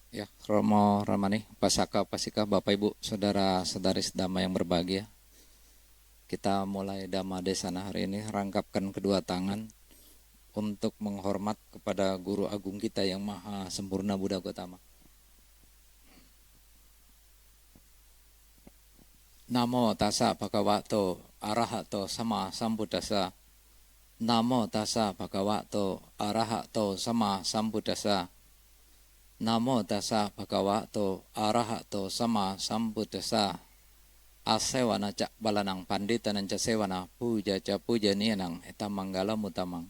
Ya, Romo Ramani, Pasaka, Pasika, Bapak Ibu, Saudara-saudari sedama yang berbahagia. Kita mulai Dhamma Desana hari ini, rangkapkan kedua tangan untuk menghormat kepada Guru Agung kita yang Maha Sempurna Buddha Gautama. Namo tassa bhagavato arahato sama sambuddhassa. Namo tassa bhagavato arahato sama sambuddhassa. Namo tassa bhagavato arahato sama sambuddhassa. Asewana cak balanang panditanan ca sewana puja ca puja nianang etam manggala mutamang.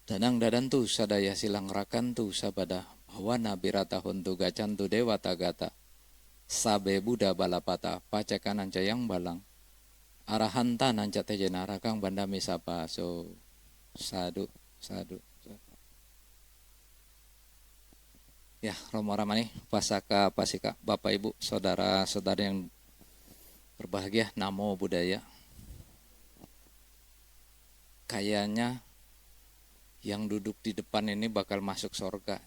Danang dadantu sadaya silang rakantu sabada bawana birata huntu gacantu dewata gata. Sabe Buddha balapata pacakanan ca yang balang. Arahanta nanca tejena rakang bandami sapa so sadu sadu. Ya, Romo Ramani, Pasaka, Pasika, Bapak Ibu, Saudara-saudari yang berbahagia, Namo Buddhaya. Kayaknya yang duduk di depan ini bakal masuk surga.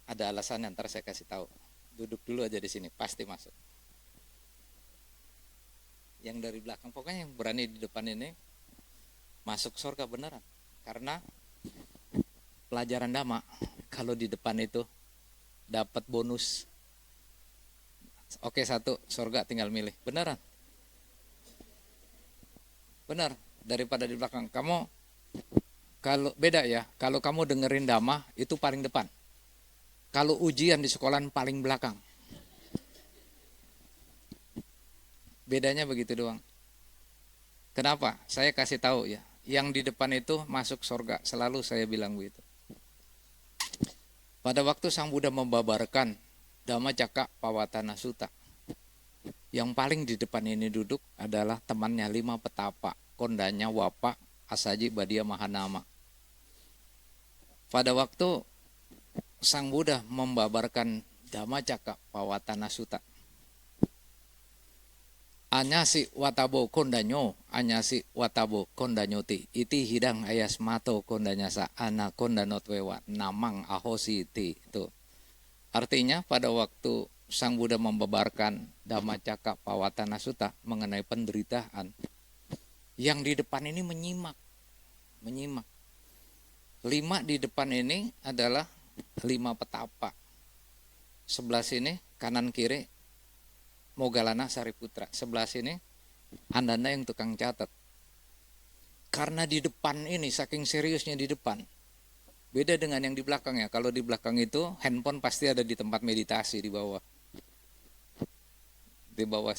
Ada alasannya, ntar saya kasih tahu. Duduk dulu aja di sini, pasti masuk. Yang dari belakang, pokoknya yang berani di depan ini masuk surga beneran. Karena pelajaran Dhamma, kalau di depan itu dapat bonus. Oke, satu, surga tinggal milih. Beneran. Benar, daripada di belakang. Kamu kalau beda ya, kalau kamu dengerin Dhamma itu paling depan. Kalau ujian di sekolah paling belakang. Bedanya begitu doang. Kenapa? Saya kasih tahu ya. Yang di depan itu masuk surga, selalu saya bilang begitu. Pada waktu Sang Buddha membabarkan Dhammacakka Pavattana Sutta, yang paling di depan ini duduk adalah temannya 5 petapa, Kondanya Wapa, Asaji Badia Mahanama. Pada waktu Sang Buddha membabarkan Dhammacakka Pavattana Sutta, Anyasi watabo kondanyo, anyasi watabo kondanyoti, iti hidang ayas mato kondanyasa ana kondanotwewa namang ahosi iti. Itu artinya pada waktu Sang Buddha membabarkan Dhammacakka Pavattana Sutta mengenai penderitaan, yang di depan ini menyimak. 5 di depan ini adalah 5 petapa. Sebelah sini kanan kiri Moggallana Sariputra, sebelah sini Andana yang tukang catat. Karena di depan ini saking seriusnya di depan, beda dengan yang di belakang ya. Kalau di belakang itu handphone pasti ada di tempat meditasi di bawah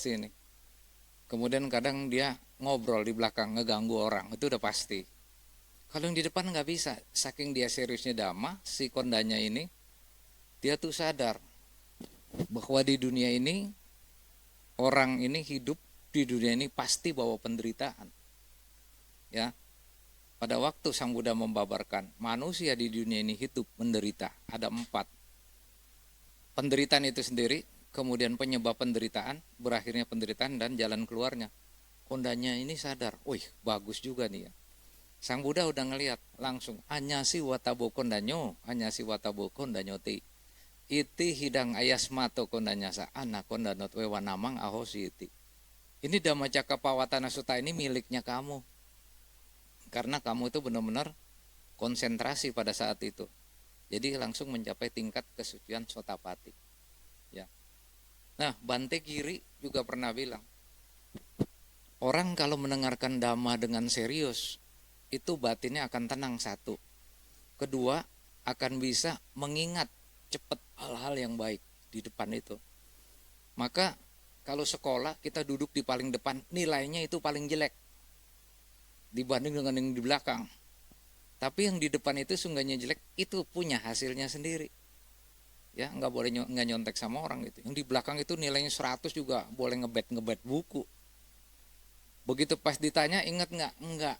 sini. Kemudian kadang dia ngobrol di belakang ngeganggu orang, itu udah pasti. Kalau yang di depan nggak bisa, saking dia seriusnya Dhamma, si Kondanya ini dia tuh sadar bahwa di dunia ini orang ini hidup di dunia ini pasti bawa penderitaan. Ya. Pada waktu Sang Buddha membabarkan manusia di dunia ini hidup menderita, ada 4. Penderitaan itu sendiri, kemudian penyebab penderitaan, berakhirnya penderitaan dan jalan keluarnya. Kondanya ini sadar, wih bagus juga nih ya. Sang Buddha udah ngelihat langsung, anyasi watabo kondanyo, anyasi watabo kondanyoti. Iti hidang ayas mato kondanyasa anak kondanot wewa namang ahosi iti. Ini Dhammacakka Pavattana Sutta ini miliknya kamu. Karena kamu itu benar-benar konsentrasi pada saat itu. Jadi langsung mencapai tingkat kesucian Sotapati. Ya. Nah, Bante Giri juga pernah bilang, orang kalau mendengarkan Dhamma dengan serius, itu batinnya akan tenang, 1. Kedua, akan bisa mengingat cepat hal-hal yang baik di depan itu. Maka kalau sekolah kita duduk di paling depan, nilainya itu paling jelek dibanding dengan yang di belakang. Tapi yang di depan itu sungguhnya jelek, itu punya hasilnya sendiri. Ya, nggak boleh nggak nyontek sama orang gitu. Yang di belakang itu nilainya 100 juga boleh ngebet buku. Begitu pas ditanya ingat nggak? Enggak.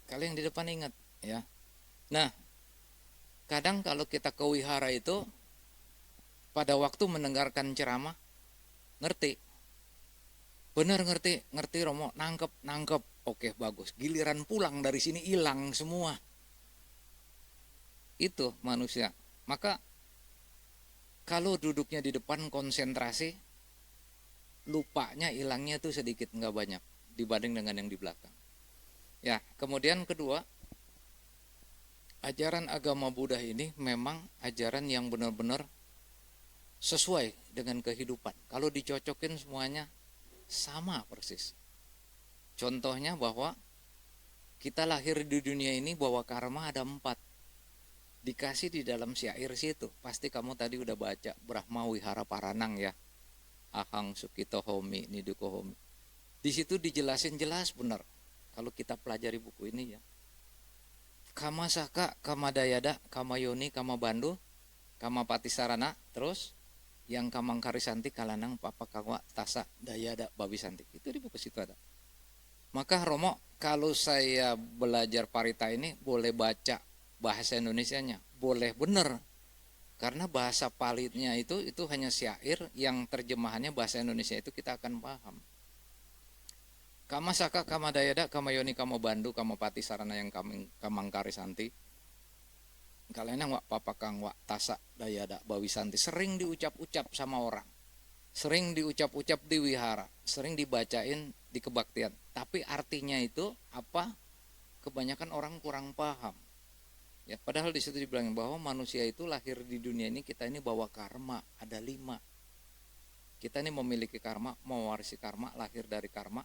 Kalau yang di depan ingat, ya. Nah, kadang kalau kita ke wihara itu pada waktu mendengarkan ceramah ngerti. Bener, ngerti Romo, nangkep, oke bagus. Giliran pulang dari sini hilang semua. Itu manusia. Maka kalau duduknya di depan konsentrasi, lupanya hilangnya itu sedikit, nggak banyak dibanding dengan yang di belakang. Ya, kemudian kedua, ajaran agama Buddha ini memang ajaran yang benar-benar sesuai dengan kehidupan. Kalau dicocokin semuanya sama persis. Contohnya bahwa kita lahir di dunia ini bahwa karma ada 4. Dikasih di dalam syair situ. Pasti kamu tadi udah baca Brahma Wihara Paranang ya. Ahang Sukito Homi Niduko Homi. Di situ dijelasin jelas benar. Kalau kita pelajari buku ini ya. Kama Saka, Kama Dayada, Kama Yoni, Kama Bandu, Kama Patisarana, terus yang Kamangkari Santi Kalanang Papa Kagwa Tasa Dayada Babi Santi. Itu di buku situ ada. Maka Romo, kalau saya belajar parita ini boleh baca bahasa Indonesianya, boleh bener. Karena bahasa Palitnya itu hanya syair yang terjemahannya bahasa Indonesia itu kita akan paham. Kama Saka, Kama Dayada, Kama Yoni, Kama Bandu, Kama Pati Sarana yang Kamangkari Santi. Kalian wak Papa Kang wak Tasa Dayada Bawi Santi sering diucap-ucap sama orang. Sering diucap-ucap di wihara, sering dibacain di kebaktian. Tapi artinya itu apa? Kebanyakan orang kurang paham. Ya, padahal di situ dibilang bahwa manusia itu lahir di dunia ini, kita ini bawa karma, ada 5. Kita ini memiliki karma, mewarisi karma, lahir dari karma,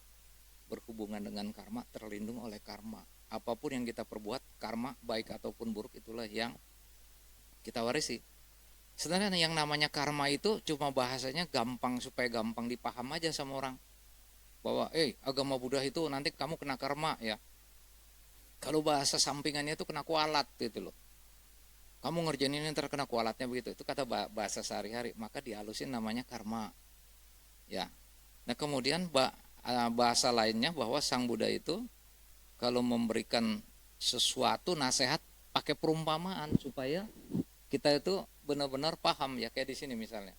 berhubungan dengan karma, terlindung oleh karma. Apapun yang kita perbuat, karma baik ataupun buruk itulah yang kita warisi. Sebenarnya yang namanya karma itu cuma bahasanya gampang supaya gampang dipaham aja sama orang. Bahwa agama Buddha itu nanti kamu kena karma ya. Kalau bahasa sampingannya itu kena kualat gitu loh. Kamu ngerjain ini ntar kena kualatnya begitu. Itu kata bahasa sehari-hari, maka dihalusin namanya karma. Ya. Nah, kemudian bahasa lainnya bahwa Sang Buddha itu kalau memberikan sesuatu nasihat pakai perumpamaan supaya kita itu benar-benar paham ya. Kayak di sini misalnya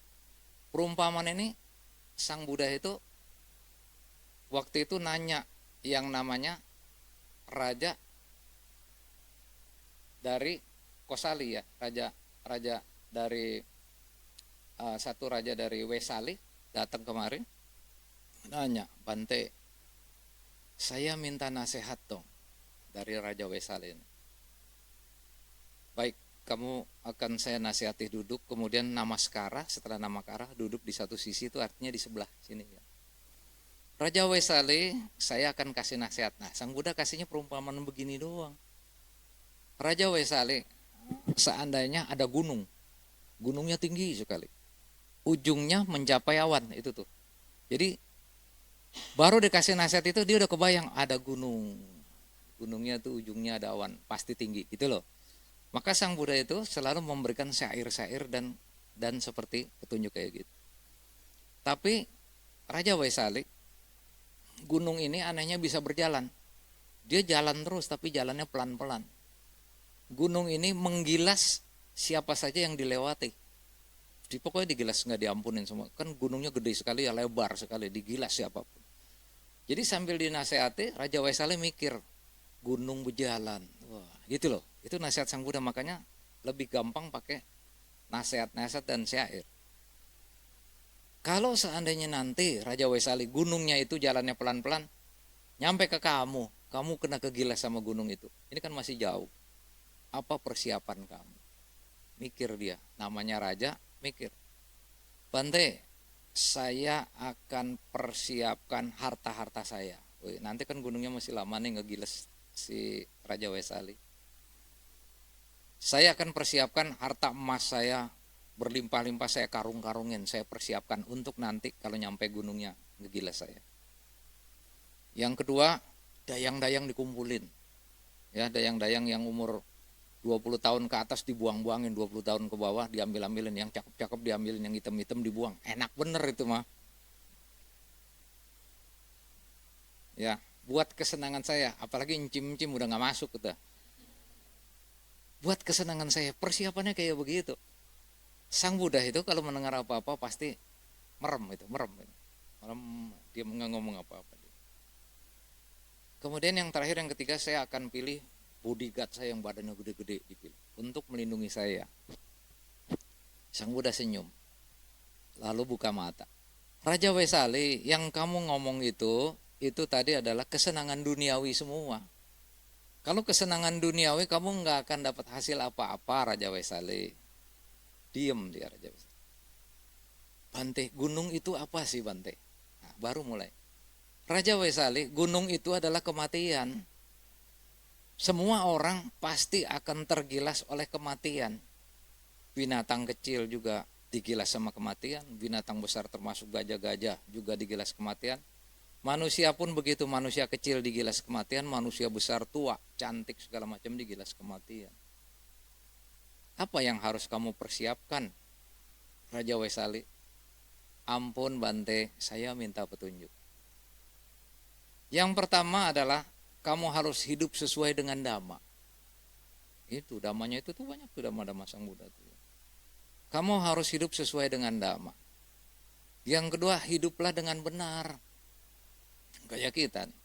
perumpamaan ini, Sang Buddha itu waktu itu nanya yang namanya raja dari Kosali ya, raja dari satu raja dari Wesali datang kemarin nanya, Bante, saya minta nasihat dong dari Raja Wesali ini. Baik, kamu akan saya nasihati duduk, kemudian namaskara, setelah namaskara duduk di satu sisi, itu artinya di sebelah sini ya. Raja Wesali, saya akan kasih nasihat. Nah, Sang Buddha kasihnya perumpamaan begini doang. Raja Wesali, seandainya ada gunung, gunungnya tinggi sekali, ujungnya mencapai awan itu tuh. Jadi baru dikasih nasihat itu dia udah kebayang ada gunung, gunungnya tuh ujungnya ada awan, pasti tinggi gitu loh. Maka Sang Buddha itu selalu memberikan syair-syair dan seperti petunjuk kayak gitu. Tapi Raja Wesali, gunung ini anehnya bisa berjalan. Dia jalan terus tapi jalannya pelan-pelan. Gunung ini menggilas siapa saja yang dilewati. Pokoknya digilas, nggak diampunin semua. Kan gunungnya gede sekali ya, lebar sekali, digilas siapapun. Jadi sambil dinasehati, Raja Wesali mikir, gunung berjalan. Wah, gitu loh. Itu nasihat Sang Buddha, makanya lebih gampang pakai nasihat-nasihat dan syair. Kalau seandainya nanti Raja Wesali gunungnya itu jalannya pelan-pelan, nyampe ke kamu kena kegilas sama gunung itu. Ini kan masih jauh. Apa persiapan kamu? Mikir dia, namanya raja, mikir. Bante, saya akan persiapkan harta-harta saya. Wih, nanti kan gunungnya masih lama nih ngegiles si Raja Wesali. Saya akan persiapkan harta emas saya berlimpah-limpah, saya karung-karungin, saya persiapkan untuk nanti kalau nyampe gunungnya ngegiles saya. Yang kedua, dayang-dayang dikumpulin. Ya, dayang-dayang yang umur 20 tahun ke atas dibuang-buangin, 20 tahun ke bawah diambil-ambilin, yang cakep-cakep diambilin, yang hitam-hitam dibuang. Enak bener itu mah. Ya, buat kesenangan saya, apalagi encim-encim udah gak masuk udah. Buat kesenangan saya, persiapannya kayak begitu. Sang Buddha itu kalau mendengar apa-apa pasti merem. dia nggak ngomong apa-apa. Kemudian yang terakhir, yang ketiga, saya akan pilih bodyguard saya yang badannya gede-gede, dipilih untuk melindungi saya. Sang Buddha senyum, lalu buka mata. Raja Wesali, yang kamu ngomong itu tadi adalah kesenangan duniawi semua. Kalau kesenangan duniawi kamu nggak akan dapat hasil apa-apa, Raja Wesali. Diem dia, Raja Wesali. Bante, gunung itu apa sih, Bante? Nah, baru mulai. Raja Wesali, gunung itu adalah kematian. Semua orang pasti akan tergilas oleh kematian. Binatang kecil juga digilas sama kematian. Binatang besar termasuk gajah-gajah juga digilas kematian. Manusia pun begitu, manusia kecil digilas kematian, manusia besar, tua, cantik, segala macam digilas kematian. Apa yang harus kamu persiapkan, Raja Wesali? Ampun Bante, saya minta petunjuk. Yang pertama adalah kamu harus hidup sesuai dengan dhamma. Itu dhammanya itu tuh banyak tuh, dhamma-dhamma Sang Buddha tuh. Kamu harus hidup sesuai dengan dhamma. Yang kedua, hiduplah dengan benar. Kayak kita nih.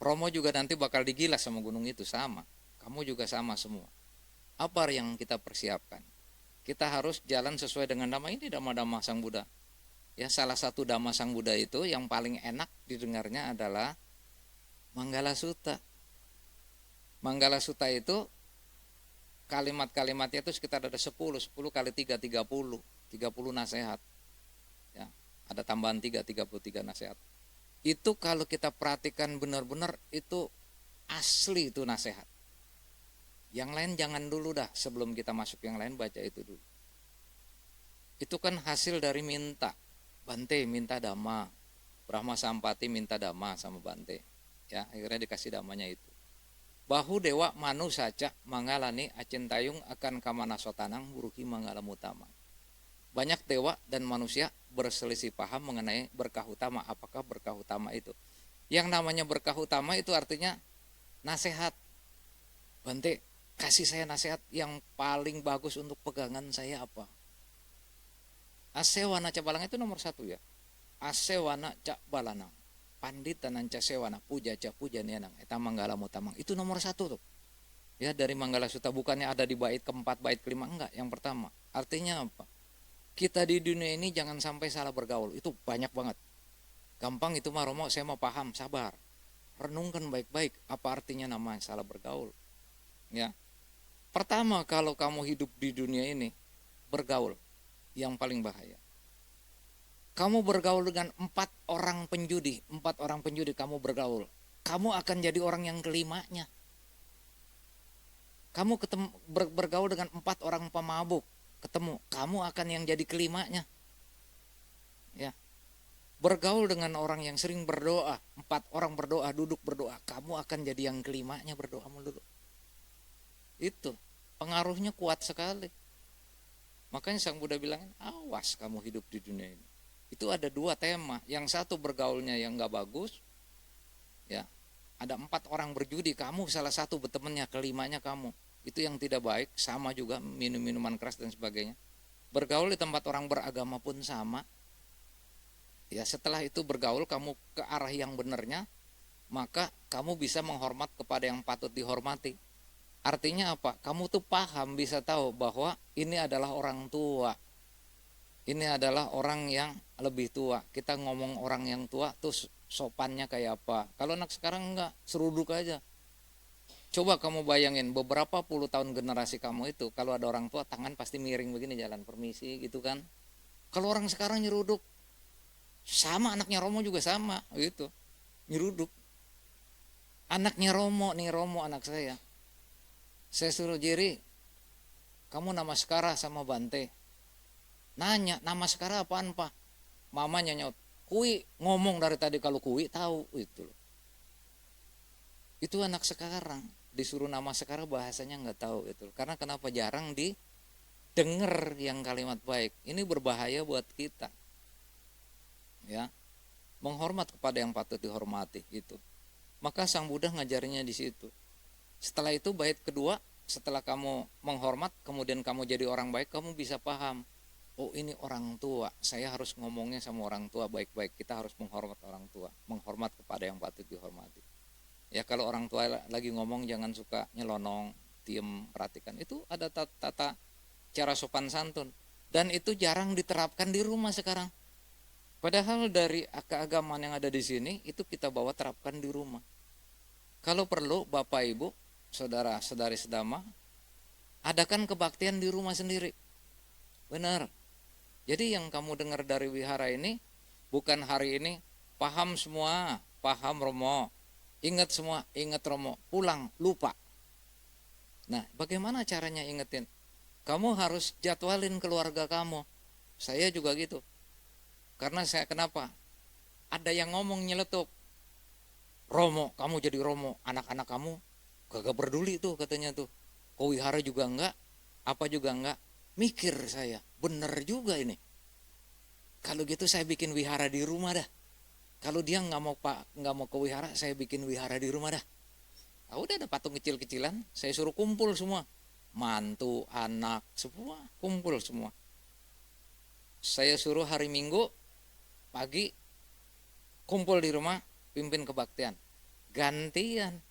Romo juga nanti bakal digilas sama gunung itu, sama. Kamu juga sama semua. Apa yang kita persiapkan? Kita harus jalan sesuai dengan dhamma. Ini dhamma-dhamma Sang Buddha. Ya, salah satu dhamma Sang Buddha itu yang paling enak didengarnya adalah Manggala Sutta. Manggala Sutta itu kalimat-kalimatnya itu sekitar ada 10 kali 3, 30 nasihat. Ya, ada tambahan 3, 33 nasihat. Itu kalau kita perhatikan benar-benar itu asli itu nasihat. Yang lain jangan dulu dah, sebelum kita masuk yang lain baca itu dulu. Itu kan hasil dari minta. Bante minta dhamma, Brahma Sampati minta dhamma sama Bante. Ya, akhirnya dikasih dhammanya itu. Bahu dewa manu saca mangalani acintayung akan kamana sotanang buruki mangalamutama. Banyak dewa dan manusia berselisih paham mengenai berkah utama. Apakah berkah utama itu? Yang namanya berkah utama itu artinya nasihat. Bante, kasih saya nasihat yang paling bagus untuk pegangan saya apa? Asewana cabalang itu nomor 1 ya. Asewana cak balanang. Pandita nanca sewana puja ca puja nianang eta manggala mutamang. Itu nomor 1 tuh. Ya, dari Manggala Sutta, bukannya ada di bait keempat, bait kelima, enggak, yang pertama. Artinya apa? Kita di dunia ini jangan sampai salah bergaul. Itu banyak banget. Gampang itu mah Romo, saya mau paham, sabar. Renungkan baik-baik apa artinya nama salah bergaul. Ya. Pertama, kalau kamu hidup di dunia ini bergaul, yang paling bahaya. Kamu bergaul dengan 4 orang penjudi, kamu bergaul. Kamu akan jadi orang yang kelimanya. Kamu bergaul dengan 4 orang pemabuk, kamu akan yang jadi kelimanya. Ya. Bergaul dengan orang yang sering berdoa, 4 orang berdoa, duduk berdoa, kamu akan jadi yang kelimanya berdoa melulu. Itu pengaruhnya kuat sekali. Makanya Sang Buddha bilang, awas kamu hidup di dunia ini. Itu ada 2 tema. Yang satu bergaulnya yang gak bagus. Ya, ada 4 orang berjudi, kamu salah satu bertemannya, kelimanya kamu. Itu yang tidak baik. Sama juga minum-minuman keras dan sebagainya. Bergaul di tempat orang beragama pun sama. Ya, setelah itu bergaul kamu ke arah yang benarnya, maka kamu bisa menghormat kepada yang patut dihormati. Artinya apa? Kamu tuh paham, bisa tahu bahwa ini adalah orang tua. Ini adalah orang yang lebih tua. Kita ngomong orang yang tua tuh sopannya kayak apa. Kalau anak sekarang enggak, seruduk aja. Coba kamu bayangin beberapa puluh tahun generasi kamu itu, kalau ada orang tua tangan pasti miring begini, jalan permisi gitu kan. Kalau orang sekarang nyeruduk, sama anaknya Romo juga sama gitu, nyeruduk. Anaknya Romo nih, Romo anak saya suruh Jerry, kamu nama Sekara sama Bante. Nanya, nama Sekara apaan Pak? Mamanya nyaut, Kui, ngomong dari tadi kalau Kui tahu itu loh. Itu anak sekarang disuruh nama Sekara bahasanya nggak tahu itu. Karena kenapa jarang didengar yang kalimat baik. Ini berbahaya buat kita. Ya. Menghormat kepada yang patut dihormati gitu. Maka Sang Buddha ngajarnya di situ. Setelah itu bait kedua, setelah kamu menghormat kemudian kamu jadi orang baik, kamu bisa paham. oh ini orang tua, saya harus ngomongnya sama orang tua baik-baik, kita harus menghormat orang tua, menghormat kepada yang patut dihormati. Ya kalau orang tua lagi ngomong jangan suka nyelonong, diem, perhatikan. Itu ada tata cara sopan santun. Dan itu jarang diterapkan di rumah sekarang. Padahal dari keagamaan yang ada di sini itu kita bawa terapkan di rumah. Kalau perlu Bapak Ibu, saudara-saudari sedama, adakan kebaktian di rumah sendiri. Benar. Jadi yang kamu dengar dari wihara ini bukan hari ini paham semua, paham Romo, ingat semua, ingat Romo, pulang lupa. Nah, bagaimana caranya ingetin? Kamu harus jadwalin keluarga kamu. Saya juga gitu. Karena saya kenapa? Ada yang ngomong nyeletuk. Romo, kamu jadi Romo, anak-anak kamu kagak peduli tuh katanya tuh. Kau wihara juga enggak, apa juga enggak. Mikir saya, bener juga ini. Kalau gitu saya bikin wihara di rumah dah. Kalau dia nggak mau ke wihara, saya bikin wihara di rumah dah. Nah, udah ada patung kecil-kecilan, saya suruh kumpul semua, mantu, anak, semua kumpul semua. Saya suruh hari Minggu pagi kumpul di rumah, pimpin kebaktian. Gantian,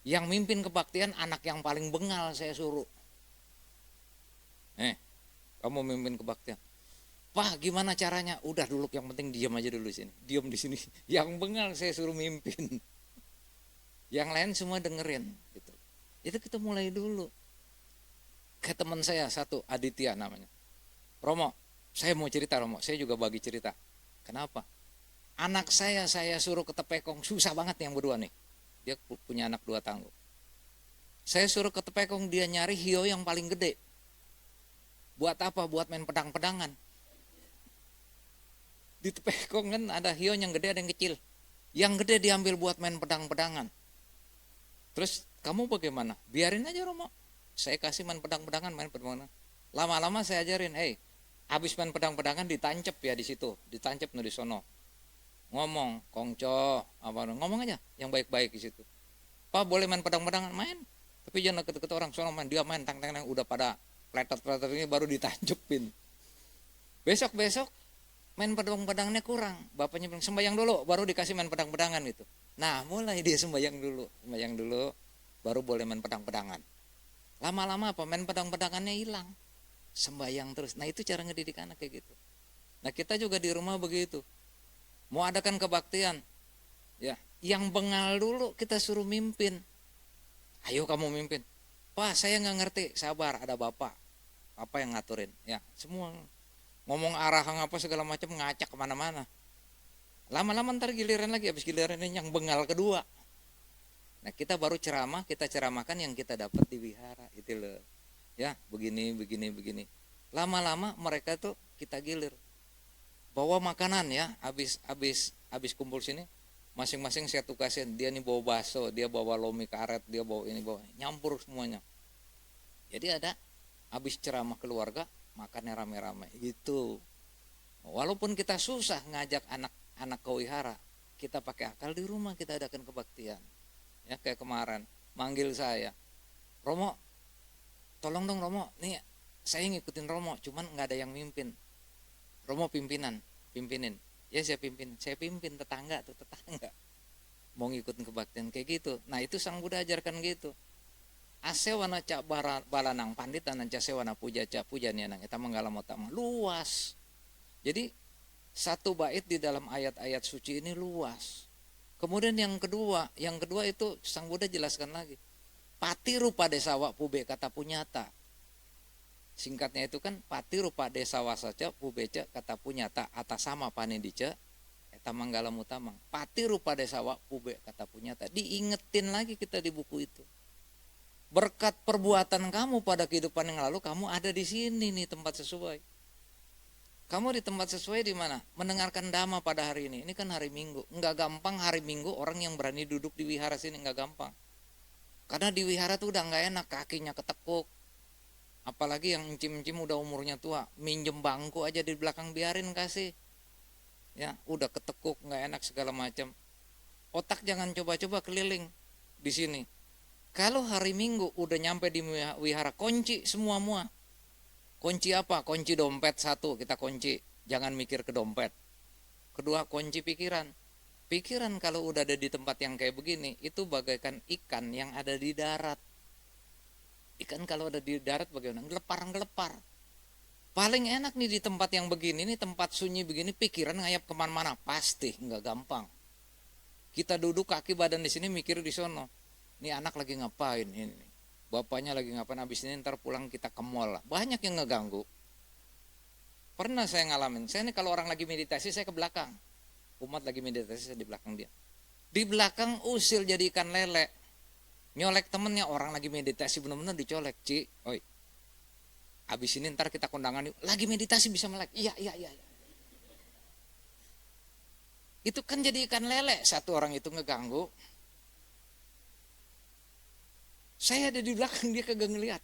yang mimpin kebaktian anak yang paling bengal saya suruh. Kamu mimpin kebaktian. Pak, gimana caranya? Udah dulu, yang penting diam aja dulu sini. Diam di sini. Yang bengal saya suruh mimpin. Yang lain semua dengerin gitu. Itu kita mulai dulu. Kayak teman saya satu, Aditya namanya. Romo, saya mau cerita Romo, saya juga bagi cerita. Kenapa? Anak saya suruh ke Tepekong, susah banget yang berdua nih. Dia punya anak 2 tahun. Saya suruh ke Tepekong, dia nyari hiu yang paling gede. Buat apa? Buat main pedang-pedangan. Di Tepekong kan ada hiu yang gede, ada yang kecil. Yang gede diambil buat main pedang-pedangan. Terus kamu bagaimana? Biarin aja Romo. Saya kasih main pedang-pedangan, main pedang-pedangan. Lama-lama saya ajarin, habis main pedang-pedangan ditancep ya di situ, ditancep di sono. Ngomong, kongco, ngomong aja yang baik-baik di situ. Pak boleh main pedang-pedangan, main. Tapi jangan deket-deket orang, sono main, dia main tang-tang udah pada pletot-pletot ini baru ditancepin. Besok-besok main pedang-pedangnya kurang. Bapaknya bilang sembahyang dulu, baru dikasih main pedang-pedangan gitu. Nah, mulai dia sembahyang dulu, baru boleh main pedang-pedangan. Lama-lama apa? Main pedang-pedangannya hilang. Sembahyang terus. Nah, itu cara ngedidik anak kayak gitu. Nah, kita juga di rumah begitu. Mau adakan kebaktian, ya, yang bengal dulu kita suruh mimpin. Ayo kamu mimpin. Pak, saya nggak ngerti. Sabar, ada bapak. Apa yang ngaturin? Ya, semua ngomong arah apa segala macam ngacak kemana-mana. Lama-lama ntar giliran lagi, habis giliran ini yang bengal kedua. Nah, kita baru ceramah, kita ceramahkan yang kita dapat di wihara itu loh. Ya, begini. Lama-lama mereka tuh kita gilir. Bawa makanan ya, habis kumpul sini, masing-masing saya tugasin. Dia nih bawa bakso, dia bawa lomi karet, dia bawa ini, bawa nyampur semuanya. Jadi ada habis ceramah keluarga, makannya rame-rame gitu. Walaupun kita susah ngajak anak-anak ke wihara, kita pakai akal di rumah, kita adakan kebaktian. Ya kayak kemarin manggil saya, Romo, tolong dong Romo, nih saya ngikutin Romo, cuman nggak ada yang mimpin. Romo pimpinin. Ya saya pimpin tetangga mau ngikutin kebaktian kayak gitu. Nah itu Sang Buddha ajarkan gitu. Asewana cak balanang pandita nan casewana puja cak puja nianang eta manggala motama luas. Jadi satu bait di dalam ayat-ayat suci ini luas. Kemudian yang kedua itu Sang Buddha jelaskan lagi. Pati rupa desawa pube kata punyata. Singkatnya itu kan pati rupa desawa saja pubeca kata punyata atas sama panendica eta manggala mutamang. Pati rupa desawa pube kata punyata. Diingetin lagi kita di buku itu. Berkat perbuatan kamu pada kehidupan yang lalu, kamu ada di sini nih tempat sesuai. Kamu di tempat sesuai di mana? Mendengarkan dhamma pada hari ini. Ini kan hari Minggu. Enggak gampang hari Minggu orang yang berani duduk di wihara sini, enggak gampang. Karena di wihara tuh udah enggak enak, kakinya ketekuk. Apalagi yang encim-encim udah umurnya tua, minjem bangku aja di belakang biarin kasih. Ya, udah ketekuk, enggak enak segala macam. Otak jangan coba-coba keliling di sini. Kalau hari Minggu udah nyampe di wihara, kunci semua. Kunci apa? Kunci dompet satu, kita kunci. Jangan mikir ke dompet. Kedua, kunci pikiran. Pikiran kalau udah ada di tempat yang kayak begini, itu bagaikan ikan yang ada di darat. Ikan kalau ada di darat bagaimana? Gelepar-gelepar. Paling enak nih di tempat yang begini, nih tempat sunyi begini, pikiran ngayap kemana-mana. Pasti, nggak gampang. Kita duduk kaki badan di sini, mikir di sono. Ini anak lagi ngapain ini? Bapaknya lagi ngapain? Habis ini ntar pulang kita ke mall. Banyak yang ngeganggu. Pernah saya ngalamin. Saya nih kalau orang lagi meditasi, saya ke belakang. Umat lagi meditasi, saya di belakang dia. Di belakang usil jadi ikan lele. Nyolek temennya, orang lagi meditasi benar-benar dicolek. Ci, oi. Habis ini ntar kita kondangan yuk. Lagi meditasi bisa melek. Iya. Itu kan jadi ikan lele. Satu orang itu ngeganggu. Saya ada di belakang, dia kagak ngeliat.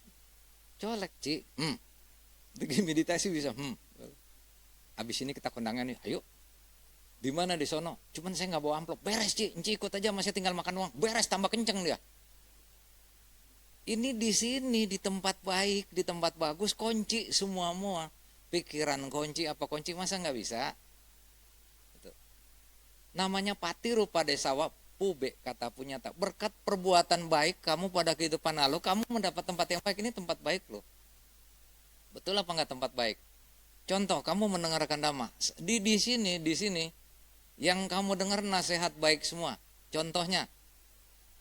Colek, Ci. Lagi meditasi bisa. Habis ini kita kondangan yuk. Ayo. Di mana di sono? Cuman saya nggak bawa amplop. Beres, Ci. Enci ikut aja, masih tinggal makan uang. Beres, tambah kenceng dia. Ini di sini, di tempat baik, di tempat bagus, kunci semua. Pikiran kunci, apa kunci, masa nggak bisa? Gitu. Namanya pati rupa desawa pube, kata punyata. Berkat perbuatan baik kamu pada kehidupan lalu, kamu mendapat tempat yang baik. Ini tempat baik loh. Betul apa nggak tempat baik? Contoh, kamu mendengarkan dhamma. Di sini, yang kamu dengar nasihat baik semua. Contohnya,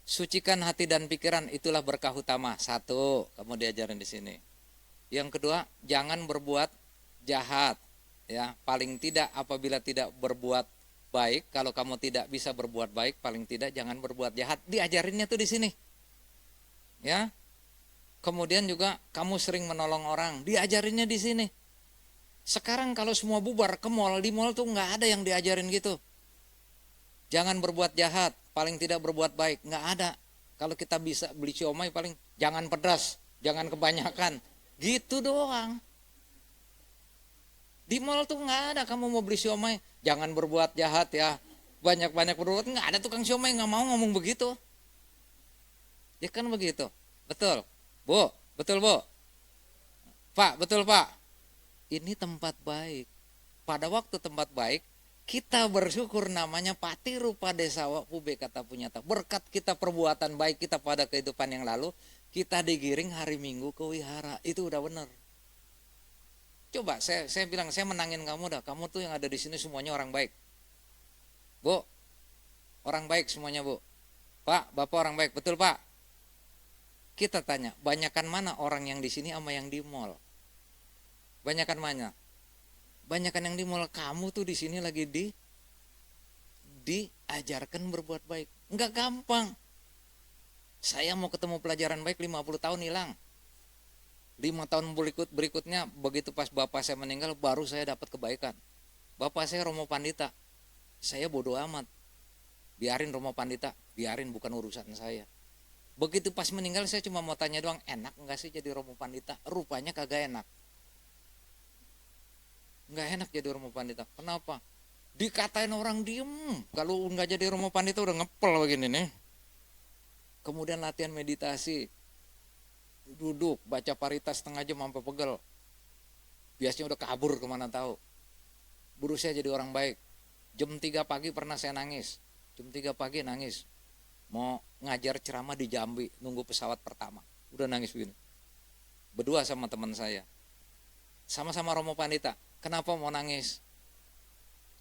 sucikan hati dan pikiran, itulah berkah utama. Satu, kamu diajarin di sini. Yang kedua, jangan berbuat jahat. Ya, paling tidak apabila tidak berbuat baik, kalau kamu tidak bisa berbuat baik, paling tidak jangan berbuat jahat. Diajarinnya tuh di sini. Ya. Kemudian juga kamu sering menolong orang, diajarinnya di sini. Sekarang kalau semua bubar ke mall, di mall tuh nggak ada yang diajarin gitu. Jangan berbuat jahat, paling tidak berbuat baik, nggak ada. Kalau kita bisa beli siomay paling jangan pedas, jangan kebanyakan, gitu doang. Di mall tuh nggak ada, kamu mau beli siomay jangan berbuat jahat ya, banyak-banyak berbuat, nggak ada. Tukang siomay nggak mau ngomong begitu. Ya kan begitu, betul, Bu, betul Bu, Pak, betul Pak. Ini tempat baik. Pada waktu tempat baik, kita bersyukur, namanya pati rupa desawa pube, kata punyata. Berkat kita perbuatan baik kita pada kehidupan yang lalu, kita digiring hari Minggu ke wihara. Itu udah benar. Coba saya bilang, saya menangin kamu dah. Kamu tuh yang ada di sini semuanya orang baik. Bu, orang baik semuanya Bu. Pak, Bapak orang baik, betul Pak. Kita tanya, banyakan mana orang yang di sini sama yang di mall? Banyakan mana? Banyakan yang di mall. Kamu tuh di sini lagi diajarkan berbuat baik. Enggak gampang. Saya mau ketemu pelajaran baik 50 tahun hilang. 5 tahun berikutnya, begitu pas bapak saya meninggal, baru saya dapat kebaikan. Bapak saya Romo Pandita. Saya bodoh amat. Biarin Romo Pandita, biarin, bukan urusan saya. Begitu pas meninggal, saya cuma mau tanya doang, enak enggak sih jadi Romo Pandita? Rupanya kagak enak. Nggak enak jadi Romo Pandita. Kenapa? Dikatain orang diem. Kalau nggak jadi Romo Pandita udah ngepel begini nih. Kemudian latihan meditasi, duduk baca parita setengah jam sampai pegel. Biasanya udah kabur kemana tahu. Berusaha jadi orang baik. Jam 3 pagi pernah saya nangis. Jam 3 pagi nangis. Mau ngajar ceramah di Jambi, nunggu pesawat pertama. Udah nangis begini. Berdua sama teman saya. Sama-sama Romo Pandita. Kenapa mau nangis?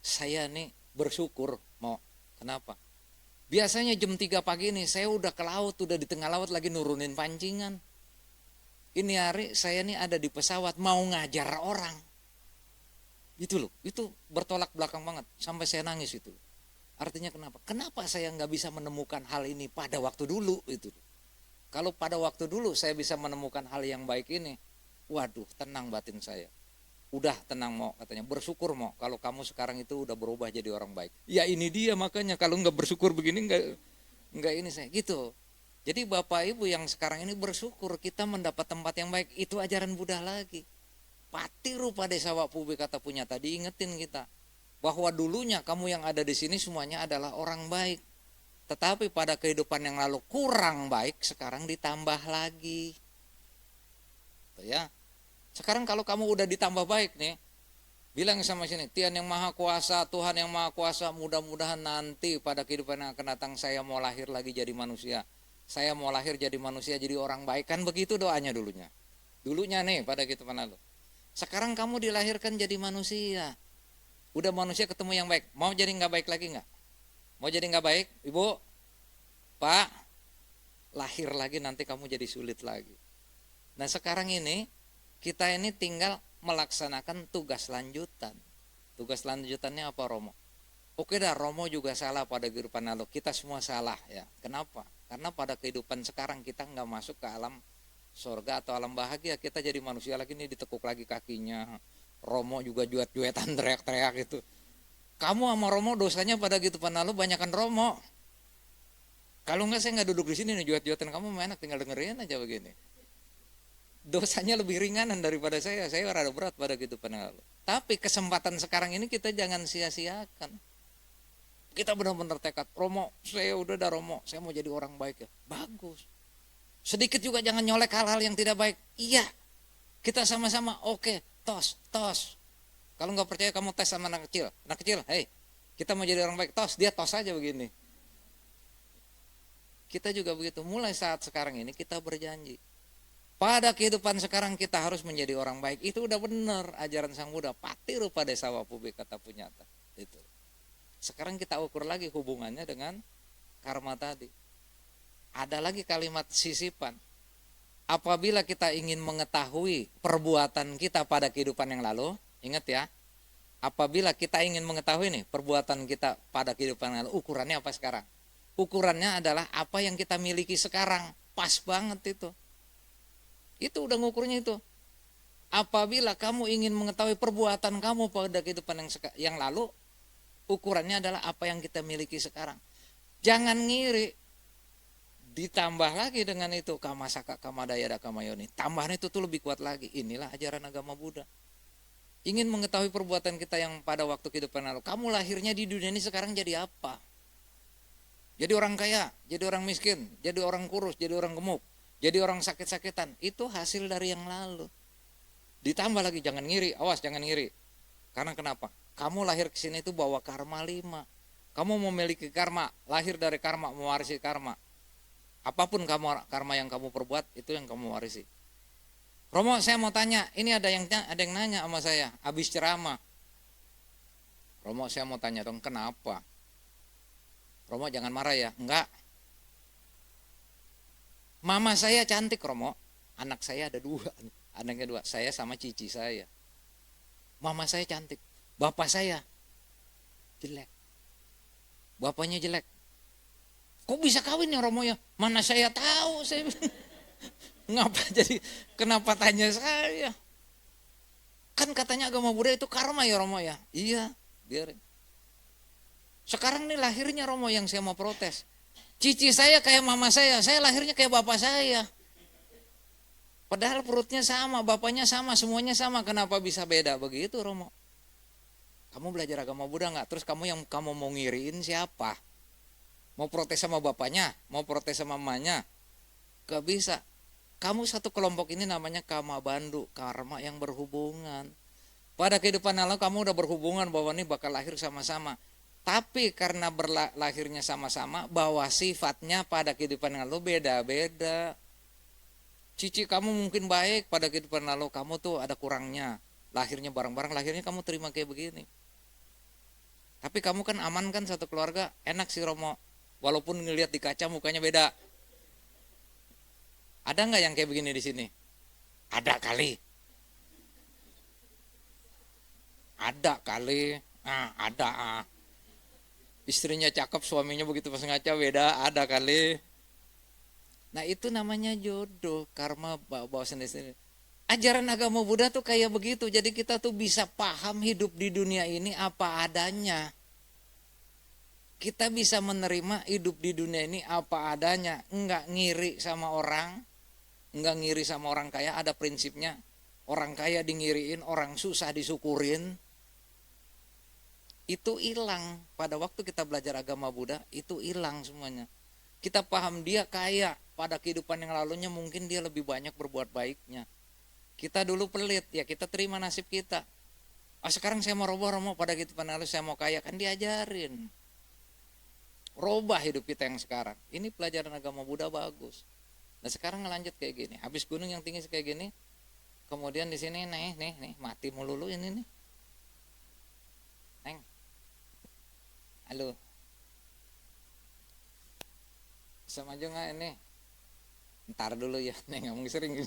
Saya nih bersyukur mau. Kenapa? Biasanya jam 3 pagi nih saya udah ke laut, udah di tengah laut lagi nurunin pancingan. Ini hari saya nih ada di pesawat mau ngajar orang. Gitu loh, itu bertolak belakang banget. Sampai saya nangis itu. Artinya kenapa? Kenapa saya nggak bisa menemukan hal ini pada waktu dulu itu? Kalau pada waktu dulu saya bisa menemukan hal yang baik ini, waduh, tenang batin saya. Udah tenang mau, katanya, bersyukur mau kalau kamu sekarang itu udah berubah jadi orang baik. Ya ini dia makanya, kalau nggak bersyukur begini nggak ini saya gitu. Jadi Bapak Ibu yang sekarang ini bersyukur kita mendapat tempat yang baik, itu ajaran Buddha lagi. Pati rupa desawa pube, kata punya tadi, ingetin kita bahwa dulunya kamu yang ada di sini semuanya adalah orang baik. Tetapi pada kehidupan yang lalu kurang baik, sekarang ditambah lagi. Tuh ya. Sekarang kalau kamu udah ditambah baik nih, bilang sama sini, Tuhan yang Maha Kuasa, Tuhan yang Maha Kuasa, mudah-mudahan nanti pada kehidupan yang akan datang saya mau lahir lagi jadi manusia. Saya mau lahir jadi manusia, jadi orang baik. Kan begitu doanya dulunya. Dulunya nih pada kehidupan lalu. Sekarang kamu dilahirkan jadi manusia. Udah manusia ketemu yang baik. Mau jadi nggak baik lagi nggak? Mau jadi nggak baik? Ibu, Pak, lahir lagi nanti kamu jadi sulit lagi. Nah sekarang ini, kita ini tinggal melaksanakan tugas lanjutan. Tugas lanjutannya apa, Romo? Oke dah, Romo juga salah pada kehidupan lalu. Kita semua salah ya. Kenapa? Karena pada kehidupan sekarang kita nggak masuk ke alam surga atau alam bahagia. Kita jadi manusia lagi nih, ditekuk lagi kakinya. Romo juga juet-juetan teriak-teriak itu. Kamu sama Romo dosanya pada kehidupan lalu banyakan Romo. Kalau nggak saya nggak duduk di sini nih juet-juetan kamu, enak tinggal dengerin aja begini. Dosanya lebih ringanan daripada saya rada berat pada kehidupan yang lalu. Tapi kesempatan sekarang ini kita jangan sia-siakan. Kita benar-benar tekad, Romo, saya udah dah Romo, saya mau jadi orang baik ya. Bagus. Sedikit juga jangan nyolek hal-hal yang tidak baik. Iya, kita sama-sama oke, tos. Kalau nggak percaya kamu tes sama anak kecil, hei, kita mau jadi orang baik, tos, dia tos aja begini. Kita juga begitu, mulai saat sekarang ini kita berjanji. Pada kehidupan sekarang kita harus menjadi orang baik. Itu udah benar ajaran Sang Buddha. Patiru pada sawapubi kata punyata. Itu. Sekarang kita ukur lagi hubungannya dengan karma tadi. Ada lagi kalimat sisipan. Apabila kita ingin mengetahui perbuatan kita pada kehidupan yang lalu, ingat ya. Apabila kita ingin mengetahui nih perbuatan kita pada kehidupan yang lalu, ukurannya apa sekarang? Ukurannya adalah apa yang kita miliki sekarang. Pas banget itu. Itu udah ngukurnya itu. Apabila kamu ingin mengetahui perbuatan kamu pada kehidupan yang lalu, ukurannya adalah apa yang kita miliki sekarang. Jangan ngiri. Ditambah lagi dengan itu kamasaka kamadayada kamayoni. Tambahan itu tuh lebih kuat lagi. Inilah ajaran agama Buddha. Ingin mengetahui perbuatan kita yang pada waktu kehidupan lalu. Kamu lahirnya di dunia ini sekarang jadi apa? Jadi orang kaya, jadi orang miskin, jadi orang kurus, jadi orang gemuk. Jadi orang sakit-sakitan, itu hasil dari yang lalu. Ditambah lagi, jangan ngiri, awas jangan ngiri. Karena kenapa? Kamu lahir ke sini itu bawa karma 5. Kamu memiliki karma, lahir dari karma, mewarisi karma. Apapun karma yang kamu perbuat, itu yang kamu warisi. Romo, saya mau tanya, ini ada yang nanya sama saya, habis ceramah. Romo, saya mau tanya dong, kenapa? Romo jangan marah ya, enggak. Mama saya cantik, Romo. Anak saya ada 2. Anaknya 2. Saya sama cici saya. Mama saya cantik. Bapak saya jelek. Bapaknya jelek. Kok bisa kawin ya Romo ya? Mana saya tahu. Saya ngapa jadi kenapa tanya saya? Kan katanya agama Buddha itu karma ya Romo ya? Iya, biarin. Sekarang nih lahirnya Romo yang saya mau protes. Cici saya kayak mama saya lahirnya kayak bapak saya. Padahal perutnya sama, bapaknya sama, semuanya sama. Kenapa bisa beda begitu Romo? Kamu belajar agama Buddha nggak? Terus kamu mau ngiriin siapa? Mau protes sama bapaknya? Mau protes sama mamanya? Gak bisa. Kamu satu kelompok ini namanya kama bandu, karma yang berhubungan. Pada kehidupan lalu kamu udah berhubungan bahwa ini bakal lahir sama-sama. Tapi karena lahirnya sama-sama, bahwa sifatnya pada kehidupan yang lalu beda-beda. Cici kamu mungkin baik, pada kehidupan lalu kamu tuh ada kurangnya. Lahirnya bareng-bareng, lahirnya kamu terima kayak begini. Tapi kamu kan aman kan satu keluarga, enak sih Romo. Walaupun ngelihat di kaca mukanya beda. Ada nggak yang kayak begini di sini? Ada kali. Ada kali. Ada. Istrinya cakep, suaminya begitu pas ngaca beda, ada kali. Nah itu namanya jodoh, karma bawa sendiri-sendiri. Ajaran agama Buddha tuh kayak begitu, jadi kita tuh bisa paham hidup di dunia ini apa adanya. Kita bisa menerima hidup di dunia ini apa adanya, enggak ngiri sama orang, enggak ngiri sama orang kaya, ada prinsipnya. Orang kaya dingiriin, orang susah disyukurin. Itu hilang pada waktu kita belajar agama Buddha, itu hilang semuanya. Kita paham dia kaya, pada kehidupan yang lalunya mungkin dia lebih banyak berbuat baiknya. Kita dulu pelit, ya kita terima nasib kita. Sekarang saya mau roboh pada gitu, lalu saya mau kaya, kan diajarin. Robah hidup kita yang sekarang. Ini pelajaran agama Buddha bagus. Nah sekarang ngelanjut kayak gini. Habis gunung yang tinggi kayak gini, kemudian di sini nih mati melulu ini nih. Neng, halo, bisa maju nggak ini? Ntar dulu ya, neng ngomong sering.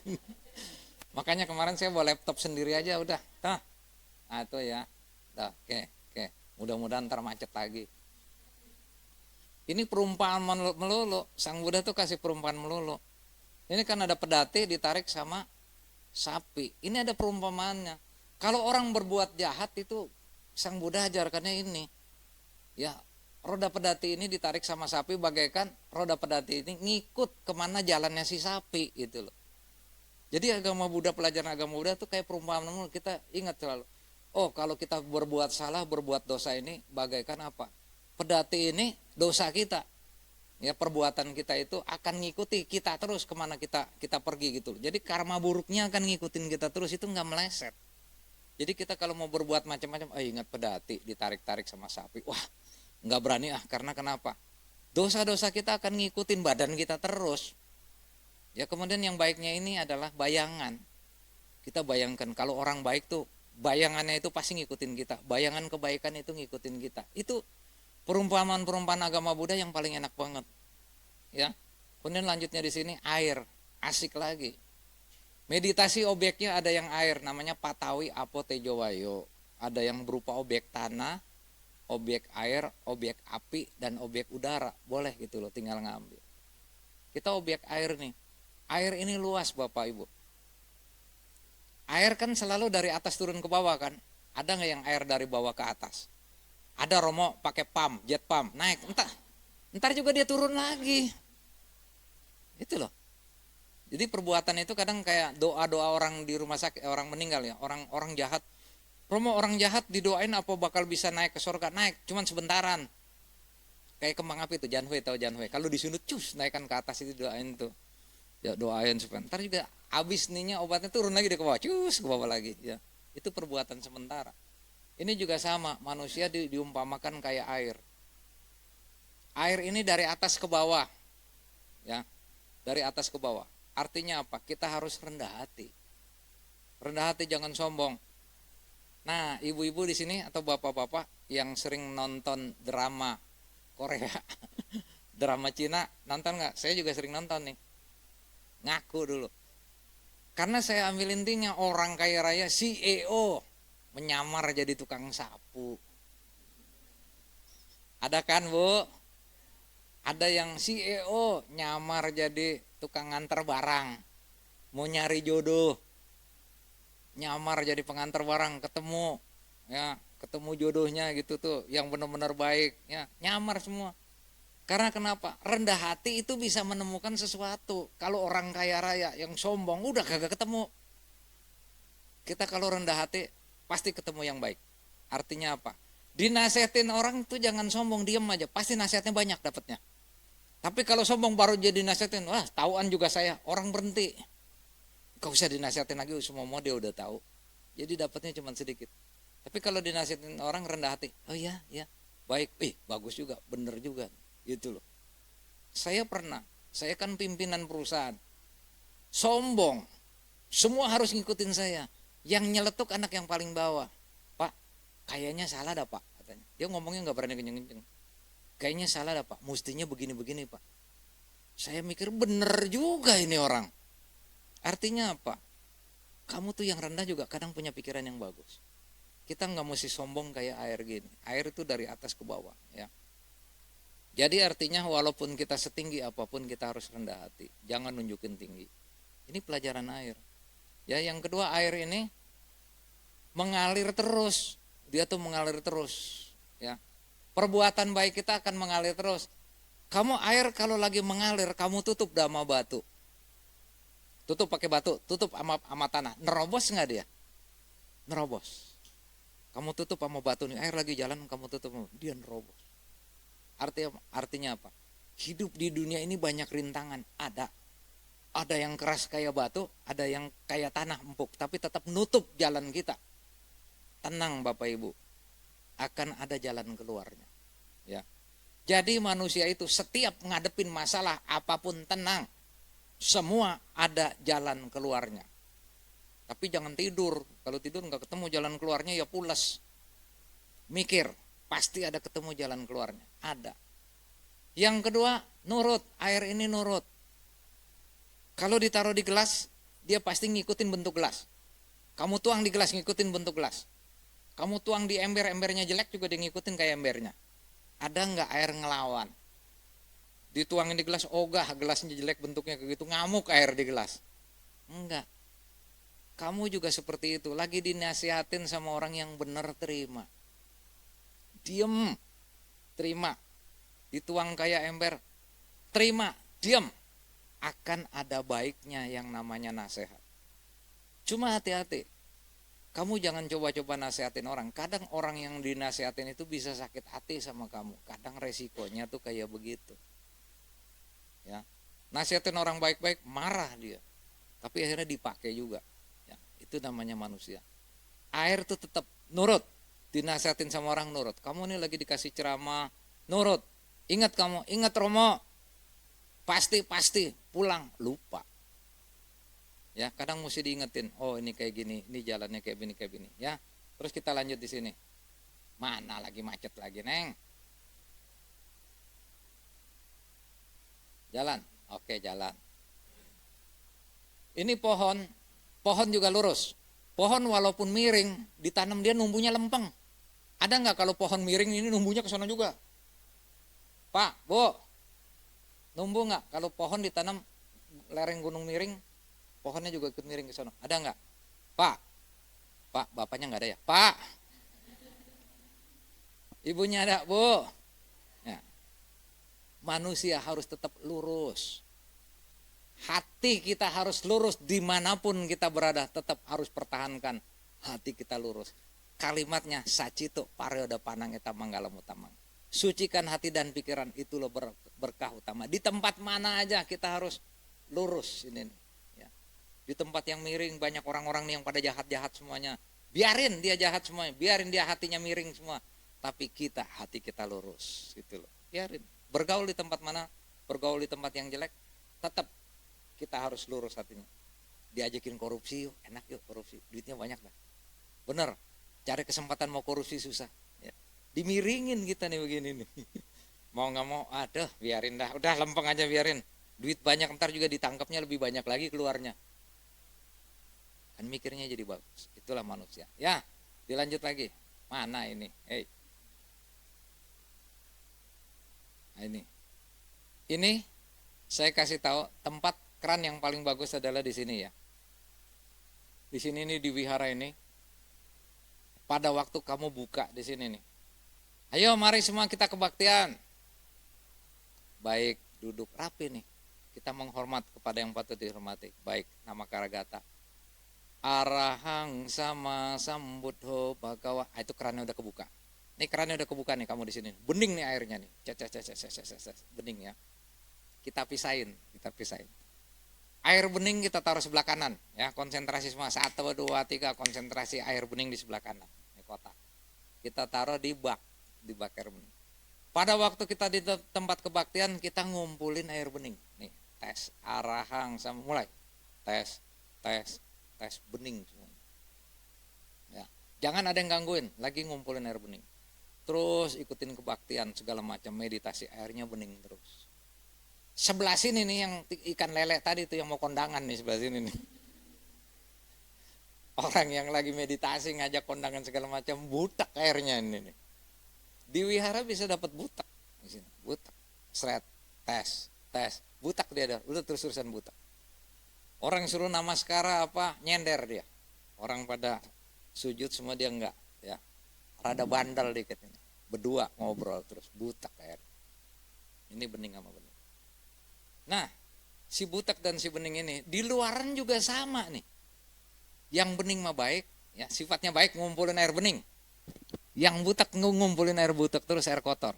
Makanya kemarin saya bawa laptop sendiri aja udah. Nah itu ya, oke. Mudah-mudahan ntar macet lagi. Ini perumpamaan melulu. Sang Buddha tuh kasih perumpamaan melulu. Ini kan ada pedati ditarik sama sapi. Ini ada perumpamaannya. Kalau orang berbuat jahat itu Sang Buddha ajarkannya ini. Ya, roda pedati ini ditarik sama sapi bagaikan roda pedati ini ngikut kemana jalannya si sapi gitu loh. Jadi agama Buddha, pelajaran agama Buddha tuh kayak perumpamaan. Kita ingat selalu. Oh, kalau kita berbuat salah, berbuat dosa ini bagaikan apa? Pedati ini dosa kita. Ya, perbuatan kita itu akan ngikuti kita terus kemana kita pergi gitu. Jadi karma buruknya akan ngikutin kita terus, itu nggak meleset. Jadi kita kalau mau berbuat macam-macam, ingat pedati ditarik-tarik sama sapi. Wah, nggak berani karena kenapa? Dosa-dosa kita akan ngikutin badan kita terus. Ya, kemudian yang baiknya ini adalah bayangan. Kita bayangkan kalau orang baik tuh bayangannya itu pasti ngikutin kita. Bayangan kebaikan itu ngikutin kita. Itu perumpamaan agama Buddha yang paling enak banget. Ya. Kemudian lanjutnya di sini air, asik lagi. Meditasi objeknya ada yang air, namanya Patawi Apotejowayo. Ada yang berupa objek tanah, objek air, objek api, dan objek udara. Boleh gitu loh, tinggal ngambil. Kita objek air nih. Air ini luas Bapak Ibu. Air kan selalu dari atas turun ke bawah kan. Ada nggak yang air dari bawah ke atas? Ada Romo pakai pump, jet pump, naik, entar juga dia turun lagi. Itu loh. Jadi perbuatan itu kadang kayak doa-doa orang di rumah sakit, orang meninggal ya, orang jahat. Romo, orang jahat didoain apa bakal bisa naik ke surga? Naik, cuman sebentaran. Kayak kembang api itu, Janhui, tahu Janhui. Kalau disundut naikkan ke atas itu doain tuh. Ya doain sebentar juga habis ninya obatnya turun lagi ke bawah, ke bawah lagi ya. Itu perbuatan sementara. Ini juga sama, manusia diumpamakan kayak air. Air ini dari atas ke bawah. Ya. Dari atas ke bawah. Artinya apa? Kita harus rendah hati. Rendah hati, jangan sombong. Nah, ibu-ibu di sini atau bapak-bapak yang sering nonton drama Korea, drama Cina, nonton nggak? Saya juga sering nonton nih. Ngaku dulu. Karena saya ambil intinya orang kaya raya CEO menyamar jadi tukang sapu. Ada kan Bu? Ada yang CEO nyamar jadi tukang nganter barang. Mau nyari jodoh. Nyamar jadi pengantar barang, ketemu jodohnya gitu tuh yang benar-benar baik, ya, nyamar semua. Karena kenapa? Rendah hati itu bisa menemukan sesuatu. Kalau orang kaya raya yang sombong udah kagak ketemu. Kita kalau rendah hati pasti ketemu yang baik. Artinya apa? Dinasehatin orang tuh jangan sombong, diem aja. Pasti nasihatnya banyak dapatnya. Tapi kalau sombong baru jadi nasihatin, wah tauan juga saya, orang berhenti. Gak usah dinasihatin lagi, semua dia udah tahu. Jadi dapatnya cuma sedikit. Tapi kalau dinasihatin orang rendah hati, oh ya, baik, bagus juga, bener juga, gitu loh. Saya kan pimpinan perusahaan, sombong, semua harus ngikutin saya. Yang nyeletuk anak yang paling bawah. Pak, kayaknya salah dah Pak, katanya. Dia ngomongnya nggak berani kenceng-kenceng. Kayaknya salah dah Pak, mestinya begini-begini Pak. Saya mikir bener juga ini orang. Artinya apa? Kamu tuh yang rendah juga kadang punya pikiran yang bagus. Kita nggak mesti sombong kayak air gini. Air itu dari atas ke bawah, ya. Jadi artinya walaupun kita setinggi apapun kita harus rendah hati. Jangan nunjukin tinggi. Ini pelajaran air. Ya, yang kedua, air ini mengalir terus. Dia tuh mengalir terus, ya. Perbuatan baik kita akan mengalir terus. Kamu air kalau lagi mengalir, kamu tutup sama batu. Tutup pakai batu, tutup sama tanah. Nerobos nggak dia? Nerobos. Kamu tutup sama batu nih, air lagi jalan, kamu tutup, dia nerobos. Artinya apa? Hidup di dunia ini banyak rintangan, ada. Ada yang keras kayak batu, ada yang kayak tanah empuk, tapi tetap nutup jalan kita. Tenang Bapak Ibu, akan ada jalan keluarnya. Ya. Jadi manusia itu setiap ngadepin masalah apapun tenang. Semua ada jalan keluarnya. Tapi jangan tidur. Kalau tidur nggak ketemu jalan keluarnya ya pulas. Mikir, pasti ada ketemu jalan keluarnya. Ada. Yang kedua, nurut. Air ini nurut. Kalau ditaruh di gelas, dia pasti ngikutin bentuk gelas. Kamu tuang di gelas, ngikutin bentuk gelas. Kamu tuang di ember, embernya jelek juga dia ngikutin kayak embernya. Ada nggak air ngelawan? Dituangin di gelas, ogah gelasnya jelek bentuknya kayak gitu, ngamuk air di gelas. Enggak. Kamu juga seperti itu. Lagi dinasihatin sama orang yang benar, terima. Diem, terima. Dituang kayak ember, terima, diem. Akan ada baiknya yang namanya nasihat. Cuma hati-hati. Kamu jangan coba-coba nasihatin orang. Kadang orang yang dinasihatin itu bisa sakit hati sama kamu. Kadang resikonya tuh kayak begitu. Ya, nasihatin orang baik-baik marah dia. Tapi akhirnya dipakai juga. Ya, itu namanya manusia. Air tuh tetap nurut. Dinasihatin sama orang nurut. Kamu nih lagi dikasih ceramah, nurut. Ingat kamu, ingat Romo. Pasti pulang lupa. Ya, kadang mesti diingetin, oh ini kayak gini, ini jalannya kayak gini, ya. Terus kita lanjut di sini. Mana lagi macet lagi, Neng? Jalan, oke jalan. Ini pohon juga lurus. Pohon walaupun miring, ditanam dia numbuhnya lempeng. Ada nggak kalau pohon miring ini numbuhnya ke sana juga? Pak, Bu, numbuh nggak kalau pohon ditanam lereng gunung miring? Pohonnya juga ikut miring ke sana. Ada nggak? Pak, bapaknya nggak ada ya? Pak, ibunya ada, Bu. Ya. Manusia harus tetap lurus. Hati kita harus lurus dimanapun kita berada. Tetap harus pertahankan hati kita lurus. Kalimatnya sacito parioda panang eta manggala utamang. Sucikan hati dan pikiran, itulah berkah utama. Di tempat mana aja kita harus lurus ini nih. Di tempat yang miring banyak orang-orang nih yang pada jahat-jahat semuanya. Biarin dia jahat semuanya, biarin dia hatinya miring semua. Tapi kita, hati kita lurus gitu loh. Biarin. Bergaul di tempat mana, bergaul di tempat yang jelek, tetap kita harus lurus hatinya. Diajakin korupsi, yuk, enak yuk korupsi, duitnya banyak dah. Bener, cari kesempatan mau korupsi susah. Ya. Dimiringin kita nih begini nih. Mau nggak mau, aduh biarin dah, udah lempeng aja biarin. Duit banyak ntar juga ditangkapnya lebih banyak lagi keluarnya. Kan mikirnya jadi bagus. Itulah manusia. Ya, dilanjut lagi. Mana ini? Nah, ini saya kasih tahu tempat keran yang paling bagus adalah di sini ya. Di sini nih di wihara ini. Pada waktu kamu buka di sini nih. Ayo mari semua kita kebaktian. Baik, duduk rapi nih. Kita menghormat kepada yang patut dihormati. Baik, nama Karagata. Arahang sama sambutho bagawa. Itu kerannya udah kebuka. Ini kerannya udah kebuka nih kamu di sini. Bening nih airnya nih. Bening ya. Kita pisahin. Air bening kita taruh sebelah kanan ya. Konsentrasi semua. 1, 2, 3 konsentrasi air bening di sebelah kanan. Ini kotak. Kita taruh di bak air bening. Pada waktu kita di tempat kebaktian kita ngumpulin air bening. Nih, tes arahang sama mulai. Tes bening semua. Ya, jangan ada yang gangguin, lagi ngumpulin air bening. Terus ikutin kebaktian segala macam meditasi, airnya bening terus. Sebelah sini nih yang ikan lele tadi itu yang mau kondangan nih sebelah sini nih. Orang yang lagi meditasi ngajak kondangan segala macam butak airnya ini nih. Di wihara bisa dapat butak di sini, butak. Seret, tes, butak dia ada, udah terus-terusan butak. Orang suruh namaskara apa nyender dia. Orang pada sujud semua dia enggak ya. Rada bandel dikit ini. Berdua ngobrol terus butak air. Ini bening sama bening. Nah, si butak dan si bening ini di luaran juga sama nih. Yang bening mah baik, ya sifatnya baik ngumpulin air bening. Yang butak ngumpulin air butak terus air kotor.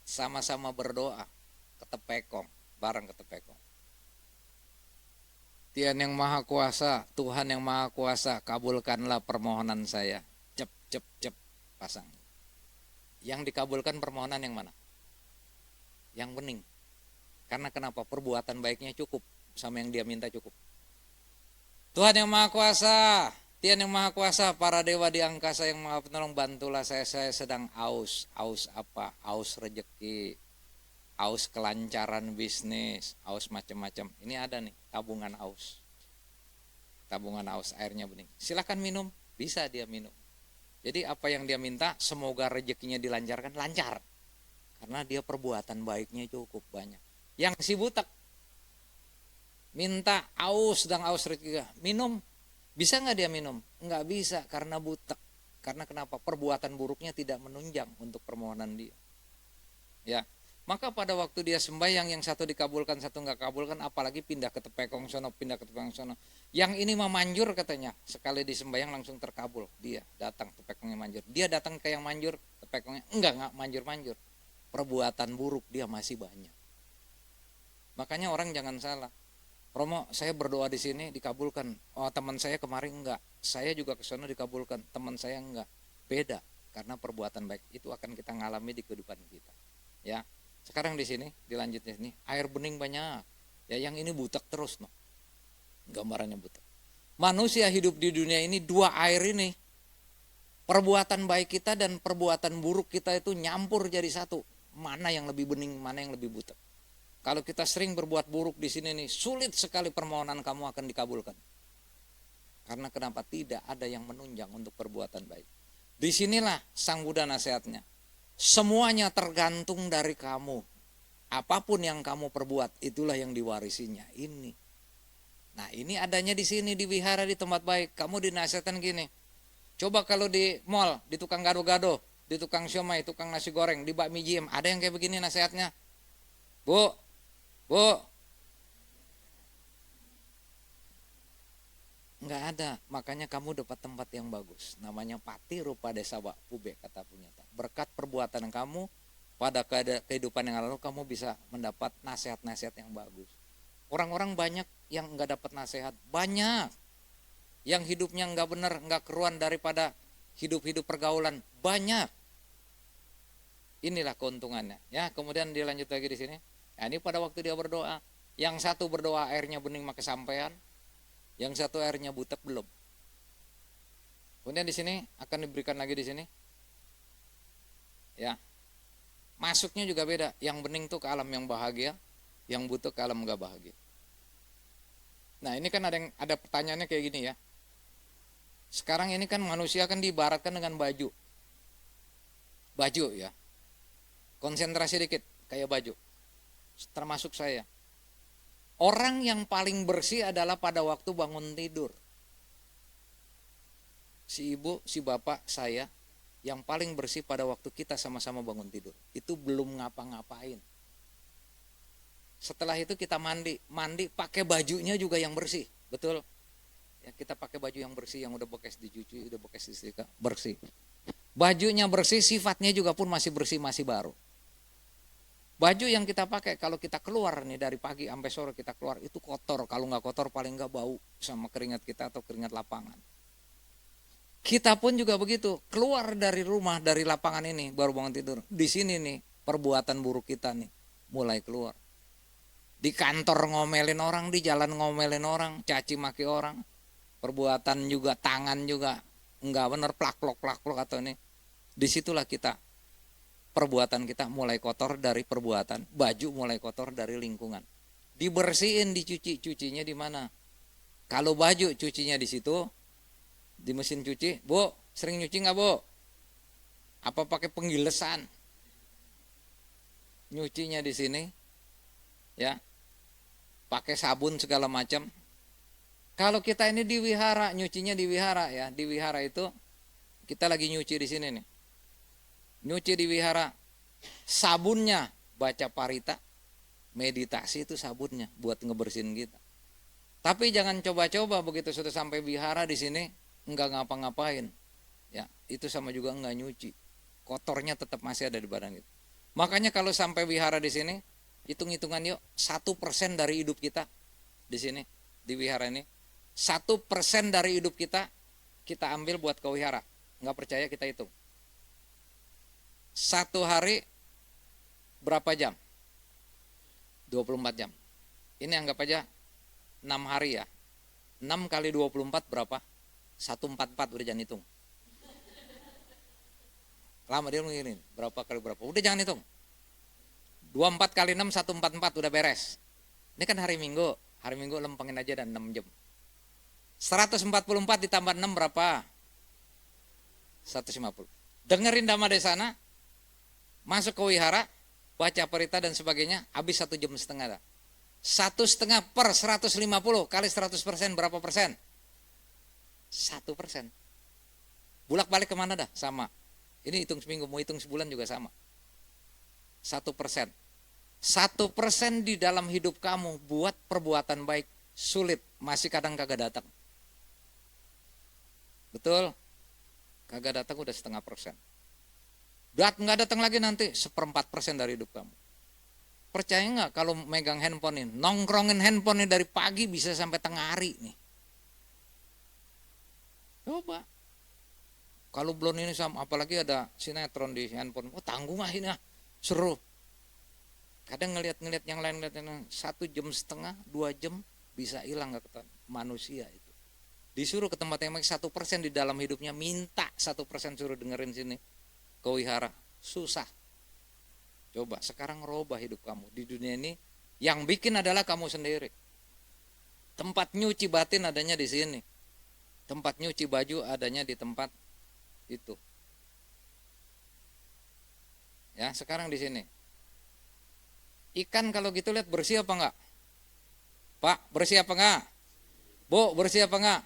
Sama-sama berdoa ketepekong, bareng ketepekong. Tian yang Maha Kuasa, Tuhan yang Maha Kuasa, kabulkanlah permohonan saya. Cep, cep, cep, pasang. Yang dikabulkan permohonan yang mana? Yang bening. Karena kenapa? Perbuatan baiknya cukup sama yang dia minta cukup. Tuhan yang Maha Kuasa, Tian yang Maha Kuasa, para dewa di angkasa yang Maha Penolong, bantulah saya sedang aus. Aus apa? Aus rejeki, aus kelancaran bisnis, aus macam-macam. Ini ada nih, tabungan aus. Tabungan aus, airnya bening. Silakan minum, bisa dia minum. Jadi apa yang dia minta, semoga rezekinya dilancarkan, lancar. Karena dia perbuatan baiknya cukup banyak. Yang si butak minta aus dan aus rezeki, minum, bisa nggak dia minum? Nggak bisa karena butak. Karena kenapa? Perbuatan buruknya tidak menunjang untuk permohonan dia. Ya, maka pada waktu dia sembahyang, yang satu dikabulkan, satu nggak kabulkan, apalagi pindah ke tepekong sono, pindah ke tepekong sono. Yang ini mah manjur katanya, sekali disembahyang langsung terkabul. Dia datang tepekongnya manjur. Dia datang ke yang manjur, tepekongnya enggak manjur-manjur. Perbuatan buruk dia masih banyak. Makanya orang jangan salah. Romo, saya berdoa di sini dikabulkan. Oh, teman saya kemarin enggak. Saya juga ke sana dikabulkan. Teman saya enggak. Beda, karena perbuatan baik itu akan kita ngalami di kehidupan kita. Ya. Sekarang di sini, dilanjutnya sini, air bening banyak. Ya, yang ini butek terus, no. Gambarannya butek. Manusia hidup di dunia ini dua air ini. Perbuatan baik kita dan perbuatan buruk kita itu nyampur jadi satu. Mana yang lebih bening, mana yang lebih butek. Kalau kita sering berbuat buruk di sini nih, sulit sekali permohonan kamu akan dikabulkan. Karena kenapa? Tidak ada yang menunjang untuk perbuatan baik. Disinilah Sang Buddha nasihatnya. Semuanya tergantung dari kamu. Apapun yang kamu perbuat, itulah yang diwarisinya. Ini. Nah, ini adanya di sini, di wihara, di tempat baik. Kamu dinasihatkan gini. Coba kalau di mall, di tukang gado-gado, di tukang siomay, tukang nasi goreng, di bakmi jiem, ada yang kayak begini nasihatnya. Bu, nggak ada. Makanya kamu dapat tempat yang bagus. Namanya Pati Rupa Desa Bak Pube, kata Punyata. Berkat perbuatan kamu pada kehidupan yang lalu, kamu bisa mendapat nasihat-nasihat yang bagus. Orang-orang banyak yang nggak dapat nasihat, banyak yang hidupnya nggak benar, nggak keruan daripada hidup-hidup pergaulan, banyak. Inilah keuntungannya. Ya, kemudian dilanjut lagi di sini. Nah, ini pada waktu dia berdoa, yang satu berdoa airnya bening maka sampean, yang satu airnya butek belum. Kemudian di sini akan diberikan lagi di sini. Ya. Masuknya juga beda. Yang bening tuh ke alam yang bahagia, yang butek ke alam enggak bahagia. Nah, ini kan ada pertanyaannya kayak gini ya. Sekarang ini kan manusia kan diibaratkan dengan baju. Baju ya. Konsentrasi dikit kayak baju. Termasuk saya. Orang yang paling bersih adalah pada waktu bangun tidur. Si ibu, si bapak, saya yang paling bersih pada waktu kita sama-sama bangun tidur. Itu belum ngapa-ngapain. Setelah itu kita mandi pakai bajunya juga yang bersih, betul? Ya, kita pakai baju yang bersih, yang udah bekas dicuci, udah bekas disetrika, bersih. Bajunya bersih, sifatnya juga pun masih bersih, masih baru. Baju yang kita pakai kalau kita keluar nih dari pagi sampai sore kita keluar itu kotor. Kalau nggak kotor paling nggak bau sama keringat kita atau keringat lapangan. Kita pun juga begitu. Keluar dari rumah, dari lapangan ini baru bangun tidur. Di sini nih perbuatan buruk kita nih mulai keluar. Di kantor ngomelin orang, di jalan ngomelin orang, caci maki orang. Perbuatan juga, tangan juga nggak bener, plak-plok atau ini. Disitulah kita. Perbuatan kita mulai kotor dari perbuatan, baju mulai kotor dari lingkungan. Dibersihin, dicuci, cucinya di mana? Kalau baju cucinya di situ, di mesin cuci, Bu, sering nyuci nggak Bu? Apa pakai penggilesan? Nyucinya di sini, ya, pakai sabun segala macam. Kalau kita ini di wihara, nyucinya di wihara ya, di wihara itu kita lagi nyuci di sini nih. Nyuci di wihara, sabunnya baca parita, meditasi itu sabunnya buat ngebersihin kita. Tapi jangan coba-coba begitu sudah sampai wihara di sini enggak ngapa-ngapain. Ya, itu sama juga enggak nyuci. Kotornya tetap masih ada di badan kita. Makanya kalau sampai wihara di sini, hitung-hitungan yuk, 1% dari hidup kita di sini di wihara ini, 1% dari hidup kita ambil buat ke wihara. Nggak percaya kita hitung. Satu hari berapa jam? 24 jam. Ini anggap aja 6 hari ya. 6 kali 24 berapa? 144, udah jangan hitung. Lama dia ngirimin, berapa kali berapa? Udah jangan hitung. 24 kali 6, 144, udah beres. Ini kan hari Minggu. Hari Minggu lempengin aja dan 6 jam. 144 ditambah 6 berapa? 150. Dengerin Dhamma Desana, masuk ke wihara, baca parita dan sebagainya, habis 1,5 jam. 1,5 per 150 kali 100% berapa persen? 1%. Bulak balik kemana dah? Sama. Ini hitung seminggu, mau hitung sebulan juga sama. 1%. 1% di dalam hidup kamu buat perbuatan baik sulit, masih kadang kagak datang. Betul? Kagak datang udah 0,5%. Nggak datang lagi nanti 1/4% dari hidup kamu. Percaya nggak kalau megang handphone ini, nongkrongin handphone ini dari pagi bisa sampai tengah hari nih. Coba. Kalau belum ini sama, apalagi ada sinetron di handphone, oh tanggung ah ini ah, seru. Kadang ngelihat yang lain, 1,5 jam, 2 jam bisa hilang nggak ketahuan. Manusia itu disuruh ke tempat yang 1% di dalam hidupnya, minta 1% suruh dengerin sini ke wihara, susah. Coba sekarang robah hidup kamu di dunia ini, yang bikin adalah kamu sendiri. Tempat nyuci batin adanya di sini, tempat nyuci baju adanya di tempat itu. Ya sekarang di sini. Ikan kalau gitu lihat bersih apa enggak? Pak, bersih apa enggak? Bu, bersih apa enggak?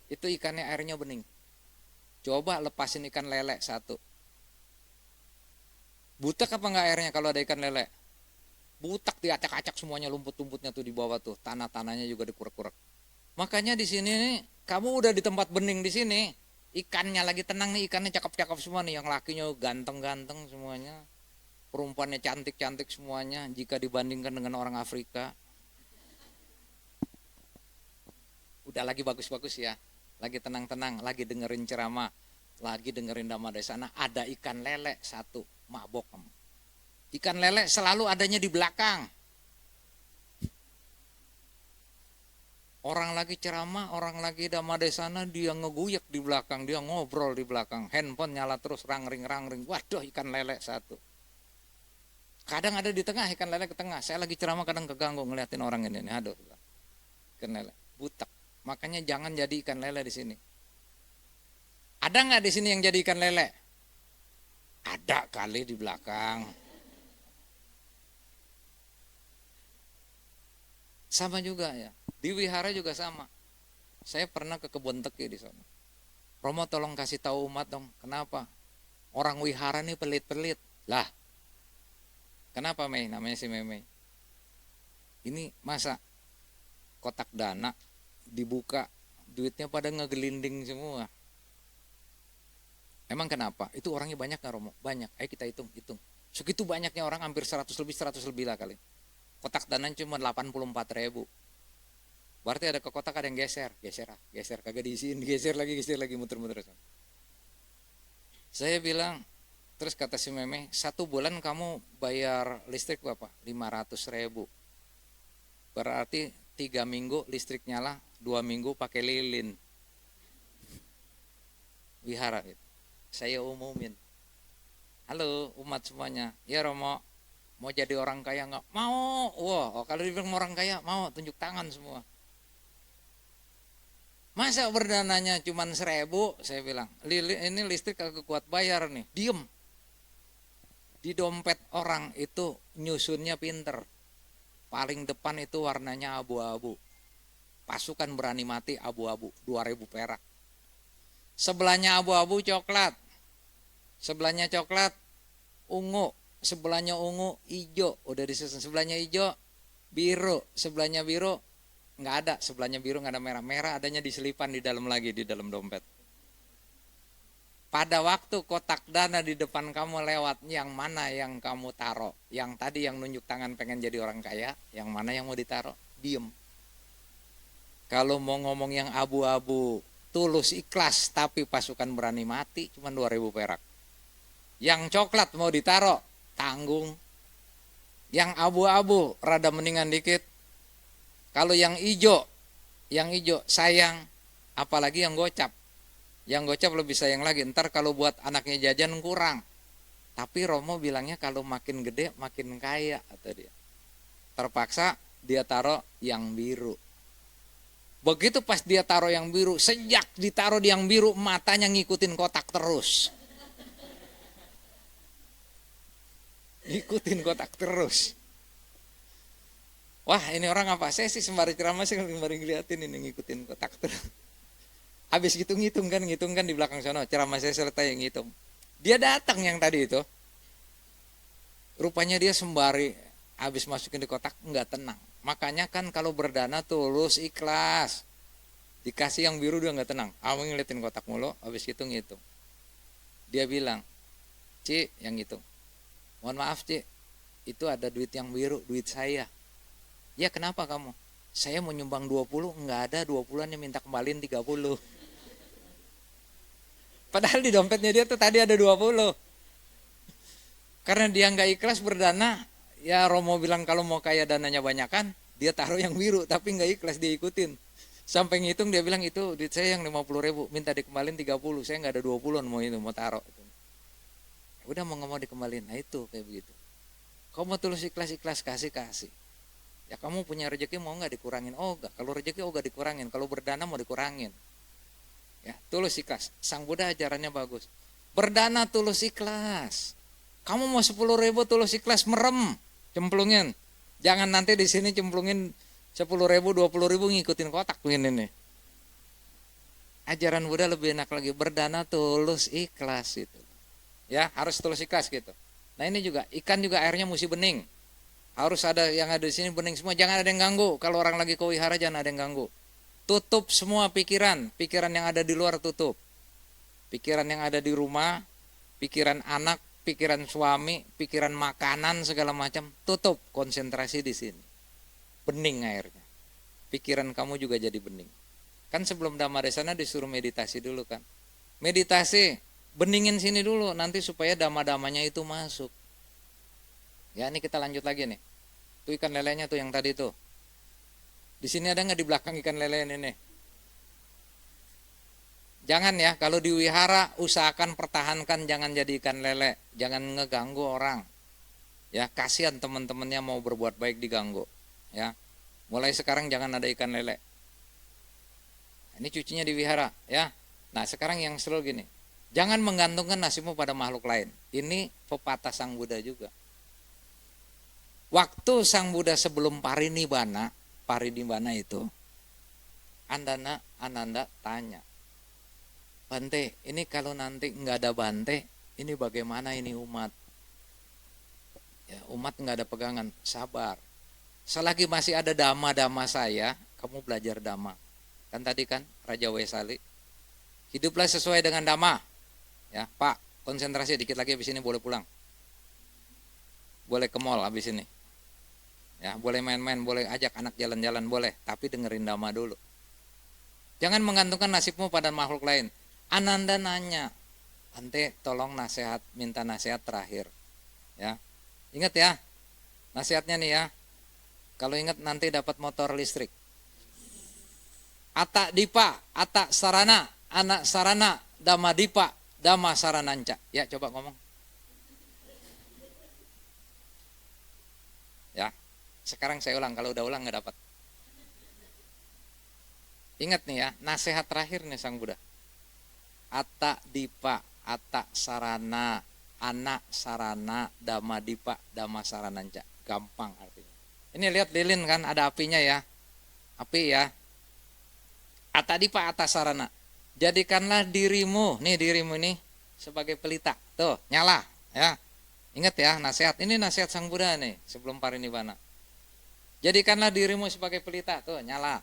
Itu ikannya airnya bening. Coba lepasin ikan lele satu. Butek apa enggak airnya kalau ada ikan lele? Butek, diacak-acak semuanya, lumput-lumputnya tuh di bawah tuh, tanah-tanahnya juga dikurek-kurek. Makanya di sini nih, kamu udah di tempat bening di sini, ikannya lagi tenang nih, ikannya cakep-cakep semua nih, yang lakinya ganteng-ganteng semuanya. Perempuannya cantik-cantik semuanya jika dibandingkan dengan orang Afrika. Udah lagi bagus-bagus ya, lagi tenang-tenang, lagi dengerin ceramah, lagi dengerin Dhamma Desana, ada ikan lele satu, mabok kamu. Ikan lele selalu adanya di belakang. Orang lagi ceramah, orang lagi Dhamma Desana, dia ngeguyek di belakang, dia ngobrol di belakang, handphone nyala terus rangring-rangring, waduh ikan lele satu. Kadang ada di tengah, ikan lele ke tengah. Saya lagi ceramah kadang keganggu ngeliatin orang ini. Aduh, ikan lele, butak. Makanya jangan jadi ikan lele di sini. Ada nggak di sini yang jadi ikan lele? Ada kali di belakang. Sama juga ya. Di wihara juga sama. Saya pernah ke kebun teki di sana. Romo tolong kasih tahu umat dong. Kenapa? Orang wihara nih pelit-pelit. Lah. Kenapa Mei? Namanya si Mei. Ini masa kotak dana dibuka, duitnya pada ngegelinding semua. Emang kenapa? Itu orangnya banyak gak Romo? Banyak. Ayo kita hitung. Segitu banyaknya orang, hampir 100 lebih lah kali. Kotak dana cuma 84.000. Berarti ada ke kotak ada yang geser kagak diisiin, geser lagi muter-muter. Saya bilang, terus kata si Meme, 1 bulan kamu bayar listrik berapa? 500.000. Berarti 3 minggu listrik nyala, 2 minggu pakai lilin. Wihara gitu. Saya umumin. Halo umat semuanya, ya Romo, mau jadi orang kaya nggak? Mau. Wah, kalau dibilang orang kaya, mau, tunjuk tangan semua. Masa berdananya cuma 1.000? Saya bilang, ini listrik kagak kuat bayar nih. Diem. Di dompet orang itu nyusunnya pinter. Paling depan itu warnanya abu-abu. Pasukan berani mati abu-abu, 2.000 perak. Sebelahnya abu-abu coklat. Sebelahnya coklat ungu. Sebelahnya ungu hijau. Udah disusun. Sebelahnya hijau biru. Sebelahnya biru nggak ada. Sebelahnya biru nggak ada merah. Merah adanya diselipan di dalam lagi, di dalam dompet. Pada waktu kotak dana di depan kamu lewat, yang mana yang kamu taruh? Yang tadi yang nunjuk tangan pengen jadi orang kaya, yang mana yang mau ditaruh? Diem. Kalau mau ngomong yang abu-abu, tulus ikhlas tapi pasukan berani mati cuma 2.000 perak. Yang coklat mau ditaro tanggung. Yang abu-abu rada mendingan dikit. Kalau yang hijau sayang, apalagi yang gocap. Yang gocap lebih sayang lagi. Ntar kalau buat anaknya jajan kurang. Tapi Romo bilangnya kalau makin gede makin kaya kata dia. Terpaksa dia taruh yang biru. Begitu pas dia taruh yang biru, sejak ditaruh di yang biru matanya ngikutin kotak terus. Ngikutin kotak terus. Wah, ini orang apa? Saya sih sembari ceramah sih sembari ngeliatin ini ngikutin kotak terus. Habis gitu ngitung kan di belakang sana. Ceramah saya selesai ngitung. Dia datang yang tadi itu. Rupanya dia sembari habis masukin di kotak nggak tenang. Makanya kan kalau berdana tulus ikhlas. Dikasih yang biru dia nggak tenang. Awang ngeliatin kotak mulu, habis gitu ngitung. Dia bilang, "Ci, yang ngitung. Mohon maaf, Ci. Itu ada duit yang biru, duit saya." "Ya, kenapa kamu?" "Saya mau nyumbang 20, nggak ada 20-annya minta kembaliin 30." Padahal di dompetnya dia tuh tadi ada 20. Karena dia nggak ikhlas berdana, ya Romo bilang kalau mau kaya dananya banyakan, dia taruh yang biru, tapi nggak ikhlas dia ikutin. Sampai ngitung dia bilang itu duit saya yang 50.000, minta dikembalin 30, saya nggak ada 20 mau taruh. Udah mau nggak mau dikembalin, nah itu kayak begitu. Kau mau tulus ikhlas kasih. Ya kamu punya rezeki mau nggak dikurangin? Oh enggak, kalau rezeki oh nggak dikurangin, kalau berdana mau dikurangin. Ya tulus ikhlas. Sang Buddha ajarannya bagus. Berdana tulus ikhlas. Kamu mau 10.000 tulus ikhlas merem, cemplungin. Jangan nanti di sini cemplungin 10.000, 20.000 ngikutin kotak begini nih. Ajaran Buddha lebih enak lagi, berdana tulus ikhlas itu. Ya harus tulus ikhlas gitu. Nah ini juga ikan juga airnya mesti bening. Harus ada yang ada di sini bening semua, jangan ada yang ganggu. Kalau orang lagi kewihara jangan ada yang ganggu. Tutup semua pikiran yang ada di luar tutup. Pikiran yang ada di rumah, pikiran anak, pikiran suami, pikiran makanan segala macam, tutup, konsentrasi di sini. Bening airnya. Pikiran kamu juga jadi bening. Kan sebelum Dhammadesana disuruh meditasi dulu kan. Meditasi, beningin sini dulu nanti supaya dhamma-dhammanya itu masuk. Ya ini kita lanjut lagi nih. Tuh ikan lelenya tuh yang tadi tuh. Di sini ada nggak di belakang ikan lele ini? Jangan ya, kalau di wihara usahakan pertahankan jangan jadi ikan lele, jangan ngeganggu orang. Ya, kasihan teman-temannya mau berbuat baik diganggu. Ya. Mulai sekarang jangan ada ikan lele. Ini cucinya di wihara, ya. Nah, sekarang yang seru gini. Jangan menggantungkan nasibmu pada makhluk lain. Ini pepatah Sang Buddha juga. Waktu Sang Buddha sebelum parinibbana itu, Ananda tanya, "Bante, ini kalau nanti nggak ada Bante, ini bagaimana ini umat?" Ya, umat nggak ada pegangan, sabar. Selagi masih ada dhamma saya, kamu belajar dhamma. Kan tadi kan Raja Wesali, hiduplah sesuai dengan dhamma. Ya, Pak, konsentrasi dikit lagi habis ini boleh pulang. Boleh ke mall habis ini. Ya, boleh main-main, boleh ajak anak jalan-jalan boleh, tapi dengerin dhamma dulu. Jangan menggantungkan nasibmu pada makhluk lain. Ananda nanya, "Bante, tolong nasihat, minta nasihat terakhir." Ya. Ingat ya. Nasihatnya nih ya. Kalau ingat nanti dapat motor listrik. Atta dipa, atta sarana, anak sarana, dhamma dipa, dhamma sarananca. Ya, coba ngomong. Ya. Sekarang saya ulang, kalau udah ulang nggak dapat. Ingat nih ya, nasihat terakhir nih Sang Buddha. Atta dipa, atta sarana, anak sarana, dhamma dipa, dhamma sarananca. Gampang artinya. Ini lihat lilin kan, ada apinya ya. Api ya. Atta dipa, atta sarana. Jadikanlah dirimu nih sebagai pelita. Tuh, nyala ya. Ingat ya, nasihat. Ini nasihat Sang Buddha nih sebelum parinibbana. Jadikanlah dirimu sebagai pelita. Tuh, nyala.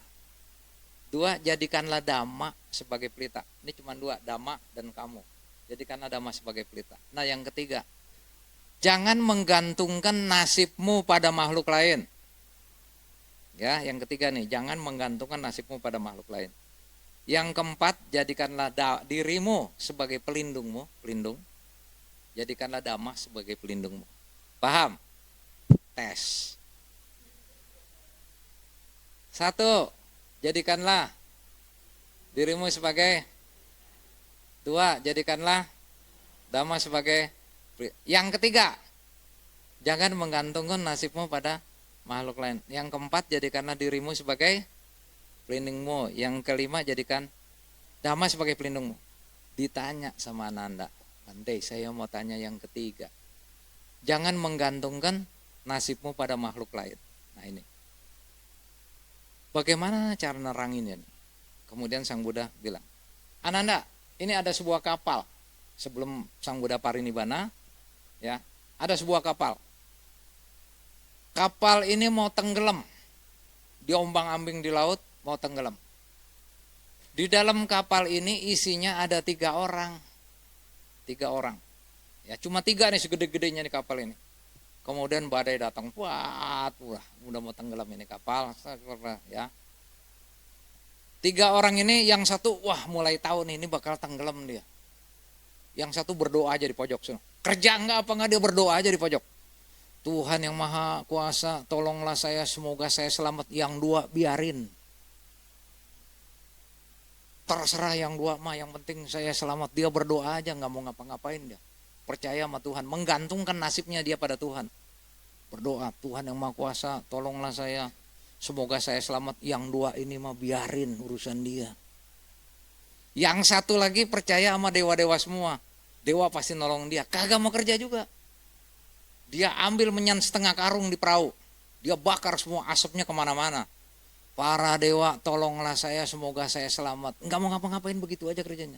2, jadikanlah dhamma sebagai pelita. Ini cuma 2, dhamma dan kamu. Jadikanlah dhamma sebagai pelita. Nah, yang ketiga, jangan menggantungkan nasibmu pada makhluk lain. Ya, yang ketiga nih, jangan menggantungkan nasibmu pada makhluk lain. Yang keempat, jadikanlah dirimu sebagai pelindung. Jadikanlah Dhamma sebagai pelindungmu. Paham? Tes. 1, jadikanlah dirimu sebagai. 2, jadikanlah Dhamma sebagai. Yang ketiga, jangan menggantungkan nasibmu pada makhluk lain. Yang keempat, jadikanlah dirimu sebagai pelindungmu. Yang kelima, jadikan Dhamma sebagai pelindungmu. Ditanya sama Ananda, Bante, saya mau tanya yang ketiga. Jangan menggantungkan nasibmu pada makhluk lain. Nah ini. Bagaimana cara neranginnya nih? Kemudian Sang Buddha bilang, Ananda, ini ada sebuah kapal. Sebelum Sang Buddha parinibbana, ya, ada sebuah kapal. Kapal ini mau tenggelam. Diombang-ambing di laut, mau tenggelam. Di dalam kapal ini isinya ada 3 orang. 3 orang. Ya, cuma 3 nih segede-gedenya nih kapal ini. Kemudian badai datang, wah, udah mau tenggelam ini kapal, ya. 3 orang ini, yang satu, wah mulai tahu nih ini bakal tenggelam dia. Yang satu berdoa aja di pojok. Kerja enggak apa enggak, dia berdoa aja di pojok. Tuhan yang Maha Kuasa, tolonglah saya, semoga saya selamat. Yang 2 biarin. Terserah yang 2 mah, yang penting saya selamat. Dia berdoa aja, nggak mau ngapa-ngapain dia. Percaya sama Tuhan, menggantungkan nasibnya dia pada Tuhan. Berdoa, Tuhan yang Maha Kuasa, tolonglah saya, semoga saya selamat. Yang 2 ini mah biarin urusan dia. Yang satu lagi percaya sama dewa-dewa semua. Dewa pasti nolong dia, kagak mau kerja juga. Dia ambil menyan setengah karung di perahu. Dia bakar semua, asapnya kemana-mana. Para dewa tolonglah saya, semoga saya selamat. Enggak mau ngapa-ngapain, begitu aja kerjanya.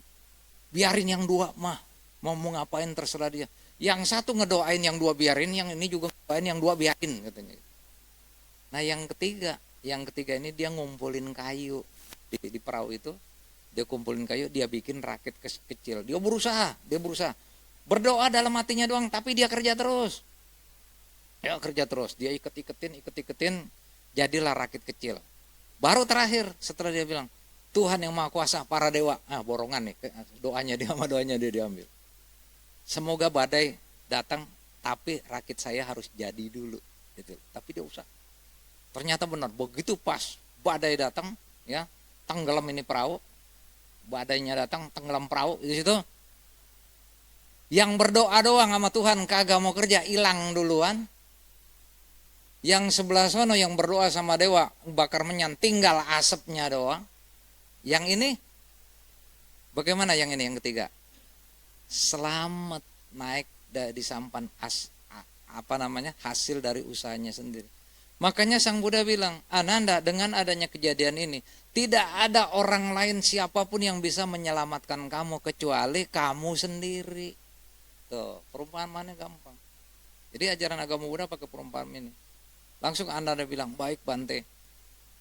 Biarin yang 2 mah, mau ngapain terserah dia. Yang satu ngedoain yang 2 biarin, yang ini juga ngedoain yang 2 biarin katanya. Nah yang ketiga ini dia ngumpulin kayu di perahu itu. Dia kumpulin kayu, dia bikin rakit kecil. Dia berusaha. Berdoa dalam hatinya doang, tapi dia kerja terus. Ya kerja terus, dia iketin, jadilah rakit kecil. Baru terakhir setelah dia bilang, Tuhan yang Maha Kuasa, para dewa, borongan nih, doanya dia sama doanya dia diambil. Semoga badai datang, tapi rakit saya harus jadi dulu. Gitu. Tapi dia usaha. Ternyata benar, begitu pas badai datang, ya tenggelam ini perahu, badainya datang, tenggelam perahu di situ. Yang berdoa doang sama Tuhan, kagak mau kerja, hilang duluan. Yang sebelah sono yang berdoa sama dewa, bakar menyan, tinggal asapnya doang. Yang ini, bagaimana yang ini yang ketiga? Selamat naik di sampan hasil dari usahanya sendiri. Makanya Sang Buddha bilang, Ananda, dengan adanya kejadian ini, tidak ada orang lain siapapun yang bisa menyelamatkan kamu kecuali kamu sendiri. Tuh, perumpamannya gampang. Jadi ajaran agama Buddha pakai perumpamaan ini. Langsung Ananda bilang, baik Bante.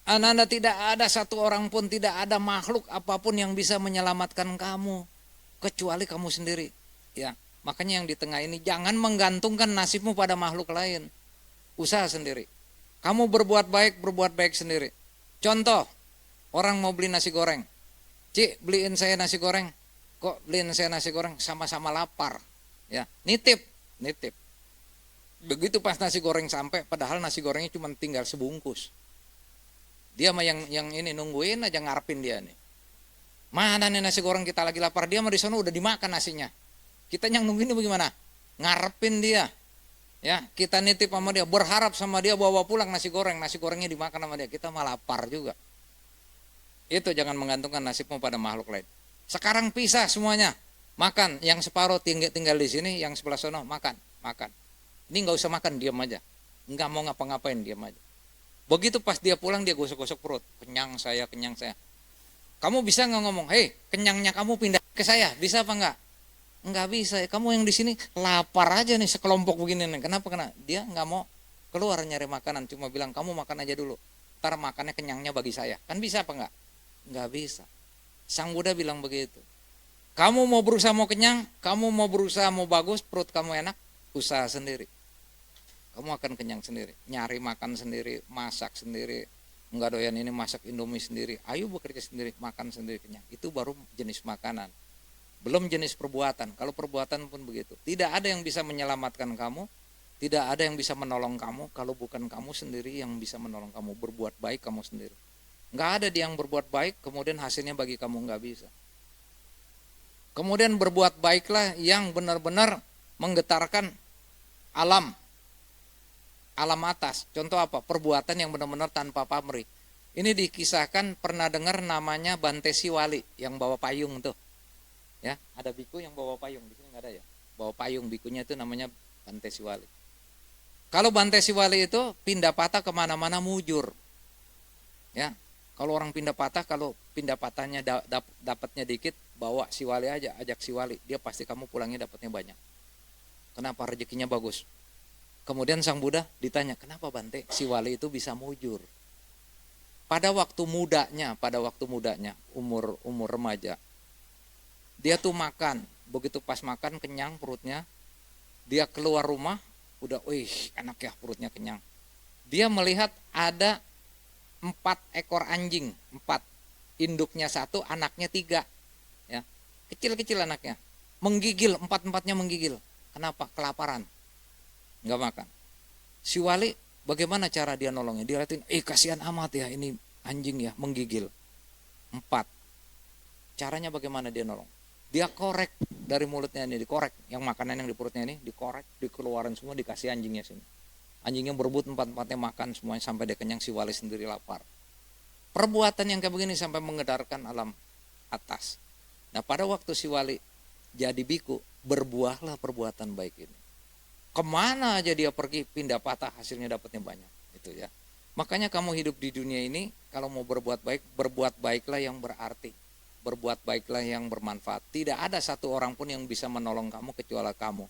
Ananda, tidak ada satu orang pun, tidak ada makhluk apapun yang bisa menyelamatkan kamu kecuali kamu sendiri. Ya, makanya yang di tengah ini jangan menggantungkan nasibmu pada makhluk lain. Usaha sendiri. Kamu berbuat baik sendiri. Contoh, orang mau beli nasi goreng. Cik, beliin saya nasi goreng. Kok beliin saya nasi goreng? Sama-sama lapar. Ya, nitip. Begitu pas nasi goreng sampai, padahal nasi gorengnya cuma tinggal sebungkus. Dia mah yang ini nungguin aja, ngarepin dia nih. Mana nih nasi goreng, kita lagi lapar, dia mah di sana udah dimakan nasinya. Kita yang nungguin bagaimana? Ngarepin dia. Ya, kita nitip sama dia, berharap sama dia bawa pulang nasi gorengnya dimakan sama dia. Kita mah lapar juga. Itu jangan menggantungkan nasibmu pada makhluk lain. Sekarang pisah semuanya. Makan, yang separuh tinggal di sini, yang sebelah sana makan. Ini nggak usah makan, diam aja. Nggak mau ngapa-ngapain, diam aja. Begitu pas dia pulang, dia gosok-gosok perut. Kenyang saya. Kamu bisa nggak ngomong, hei, kenyangnya kamu pindah ke saya, bisa apa nggak? Nggak bisa. Kamu yang di sini lapar aja nih, sekelompok begini nih. Kenapa? Karena dia nggak mau keluar nyari makanan, cuma bilang kamu makan aja dulu. Ntar makannya kenyangnya bagi saya. Kan bisa apa nggak? Nggak bisa. Sang Buddha bilang begitu. Kamu mau berusaha mau kenyang, kamu mau berusaha mau bagus, perut kamu enak, usaha sendiri. Kamu akan kenyang sendiri, nyari makan sendiri, masak sendiri, nggak doyan ini masak Indomie sendiri, ayo bekerja sendiri, makan sendiri kenyang. Itu baru jenis makanan, belum jenis perbuatan. Kalau perbuatan pun begitu, tidak ada yang bisa menyelamatkan kamu, tidak ada yang bisa menolong kamu kalau bukan kamu sendiri yang bisa menolong kamu. Berbuat baik kamu sendiri, nggak ada yang berbuat baik kemudian hasilnya bagi kamu, nggak bisa. Kemudian berbuat baiklah yang benar-benar menggetarkan alam atas. Contoh apa? Perbuatan yang benar-benar tanpa pamrih. Ini dikisahkan, pernah dengar namanya Bante Siwali yang bawa payung tuh. Ya, ada biku yang bawa payung, di sini nggak ada ya. Bawa payung, bikunya itu namanya Bante Siwali. Kalau Bante Siwali itu pindah patah kemana-mana mujur. Ya, kalau orang pindah patah, kalau pindah patahnya dapatnya dikit, bawa Siwali aja, ajak Siwali, dia pasti kamu pulangnya dapatnya banyak. Kenapa? Rezekinya bagus. Kemudian Sang Buddha ditanya, kenapa Bante Siwali itu bisa mujur? Pada waktu mudanya, umur remaja, dia tuh makan, begitu pas makan kenyang perutnya, dia keluar rumah, udah, enak ya perutnya kenyang. Dia melihat ada 4 ekor anjing, 4, induknya 1, anaknya 3, ya, kecil-kecil anaknya, menggigil, 4-4-nya menggigil. Kenapa? Kelaparan. Nggak makan. Si Wali bagaimana cara dia nolongnya? Dia liatin, kasihan amat ya ini anjing ya menggigil 4. Caranya bagaimana dia nolong? Dia korek dari mulutnya ini, dikorek, yang makanan yang di perutnya ini dikorek, dikeluarin semua, dikasih anjingnya sini. Anjingnya berebut 4-4-nya makan semuanya sampai dia kenyang, si Wali sendiri lapar. Perbuatan yang kayak begini sampai mengedarkan alam atas. Nah, pada waktu si Wali jadi biku, berbuahlah perbuatan baik ini. Kemana aja dia pergi, pindah patah, hasilnya dapatnya banyak. Itu ya. Makanya kamu hidup di dunia ini, kalau mau berbuat baik, berbuat baiklah yang berarti. Berbuat baiklah yang bermanfaat. Tidak ada satu orang pun yang bisa menolong kamu kecuali kamu.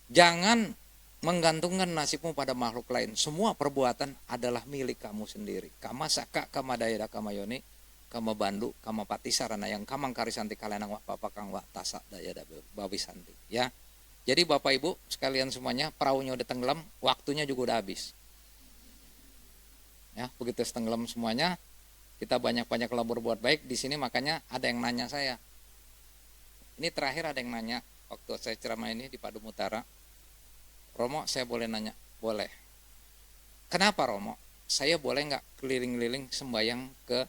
Jangan menggantungkan nasibmu pada makhluk lain. Semua perbuatan adalah milik kamu sendiri. Kama saka, kama dayada, kama yoni, kama bandu, kama pati sarana yang kamang karisanti kalenang wak papakang wak tasa dayada babisanti. Ya. Jadi Bapak Ibu sekalian semuanya, perahunya udah tenggelam, waktunya juga udah habis. Ya, begitu tenggelam semuanya, kita banyak-banyak berbuat baik di sini. Makanya ada yang nanya saya. Ini terakhir ada yang nanya waktu saya ceramah ini di Padum Utara. Romo, saya boleh nanya? Boleh. Kenapa Romo? Saya boleh nggak keliling-keliling sembayang ke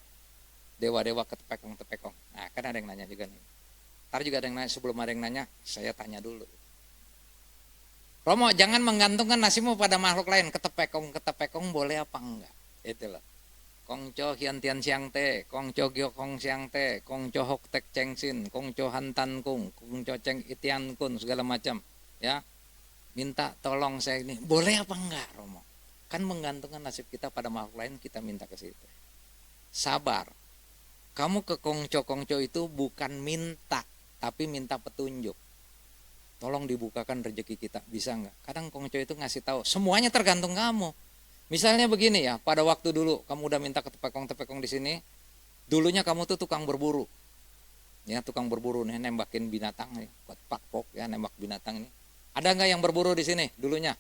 dewa-dewa, ke tepekong-tepekong? Nah, kan ada yang nanya juga nih. Ntar juga ada yang nanya, sebelum ada yang nanya, saya tanya dulu. Romo, jangan menggantungkan nasibmu pada makhluk lain. Ketepekong boleh apa enggak? Itulah. Kongco hiantian siang te, kongco gyo kong siang te, kongco hok tek ceng sin, kongco hantan kung, kongco ceng itian kun, segala macam. Ya, minta tolong saya ini. Boleh apa enggak, Romo? Kan menggantungkan nasib kita pada makhluk lain, kita minta ke situ. Sabar. Kamu ke kongco itu bukan minta, tapi minta petunjuk. Tolong dibukakan rezeki kita, bisa nggak? Kadang kongco itu ngasih tahu, semuanya tergantung kamu. Misalnya begini ya, pada waktu dulu kamu udah minta ke tepekong di sini, dulunya kamu tuh tukang berburu, ya tukang berburu nih, nembakin binatang nih, pakpok ya, nembak binatang nih. Ada nggak yang berburu di sini dulunya?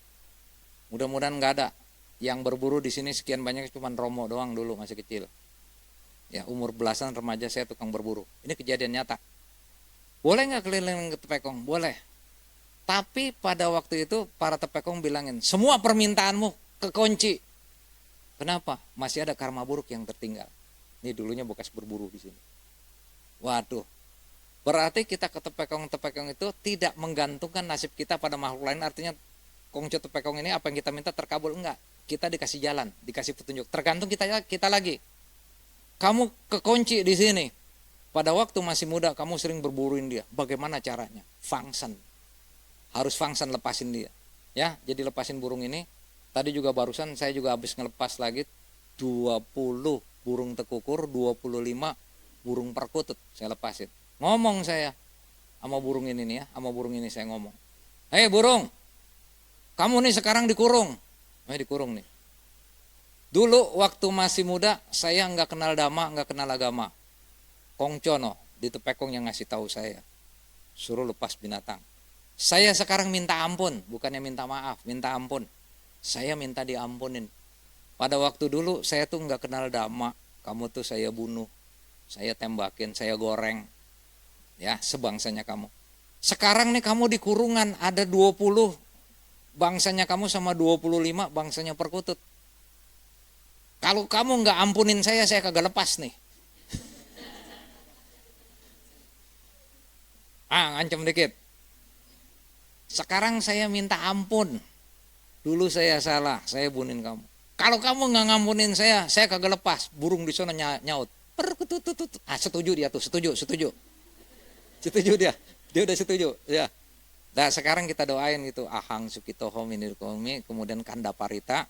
Mudah-mudahan nggak ada. Yang berburu di sini sekian banyak cuma Romo doang dulu masih kecil. Ya umur belasan remaja saya tukang berburu. Ini kejadian nyata. Boleh nggak keliling ke tepekong? Boleh. Tapi pada waktu itu para tepekong bilangin, semua permintaanmu kekunci. Kenapa? Masih ada karma buruk yang tertinggal. Ini dulunya bekas berburu di sini. Waduh. Berarti kita ke tepekong itu tidak menggantungkan nasib kita pada makhluk lain. Artinya kongco tepekong ini apa yang kita minta terkabul, enggak. Kita dikasih jalan, dikasih petunjuk. Tergantung kita lagi. Kamu kekunci di sini. Pada waktu masih muda kamu sering berburuin dia. Bagaimana caranya? Function. Harus function, lepasin dia. Ya, jadi lepasin burung ini. Tadi juga barusan saya juga habis ngelepas lagi 20 burung tekukur, 25 burung perkutut saya lepasin. Ngomong saya sama burung ini nih ya, sama burung ini saya ngomong. Hei burung, kamu nih sekarang dikurung. Dikurung nih. Dulu waktu masih muda saya nggak kenal dhamma, nggak kenal agama. Kongcono di tepekong yang ngasih tahu saya. Suruh lepas binatang. Saya sekarang minta ampun, bukannya minta maaf, minta ampun. Saya minta diampunin. Pada waktu dulu saya tuh nggak kenal dhamma, kamu tuh saya bunuh, saya tembakin, saya goreng, ya sebangsanya kamu. Sekarang nih kamu di kurungan, ada 20 bangsanya kamu sama 25 bangsanya perkutut. Kalau kamu nggak ampunin saya kagak lepas nih. Ngancem dikit. Sekarang saya minta ampun. Dulu saya salah, saya bunuhin kamu. Kalau kamu nggak ngampunin saya kagak lepas. Burung di sana nyaut. Perkutututut. Setuju dia tuh, setuju. Setuju dia. Dia udah setuju, ya. Nah, sekarang kita doain gitu, ahang sukitoho minirkomi, kemudian kanda parita,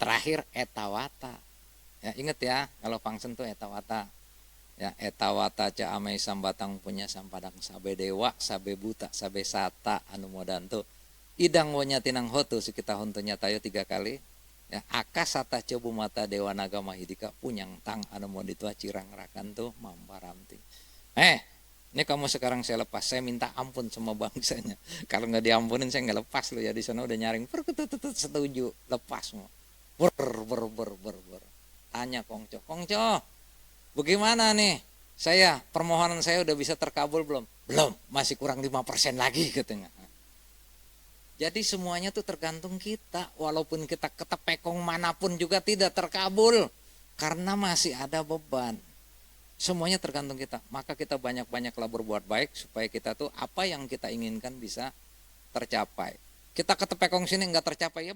terakhir etawata. Ya, inget ya, kalau pangsen tuh etawata. Ya, etawata ca amai sambatang punya sampadang sabe dewa, sabe buta, sabe sata anu modantu. Idang wonya tinang hotu sekita hontunya tayo 3 kali. Ya, akasata cobu mata dewa naga mahidika punyang tang anu moditua cirang rakan tuh mamparamti. Ini kamu sekarang saya lepas, saya minta ampun sama bangsanya. Kalau nggak diampunin saya nggak lepas lo ya, di sana udah nyaring. Setuju, lepas mau. Ber. Tanya Kongco, bagaimana nih? Permohonan saya udah bisa terkabul belum? Belum, masih kurang 5% lagi katanya. Jadi semuanya tuh tergantung kita, walaupun kita ketepekong manapun juga tidak terkabul karena masih ada beban. Semuanya tergantung kita. Maka kita banyak-banyaklah berbuat baik supaya kita tuh apa yang kita inginkan bisa tercapai. Kita ketepekong sini nggak tercapai ya.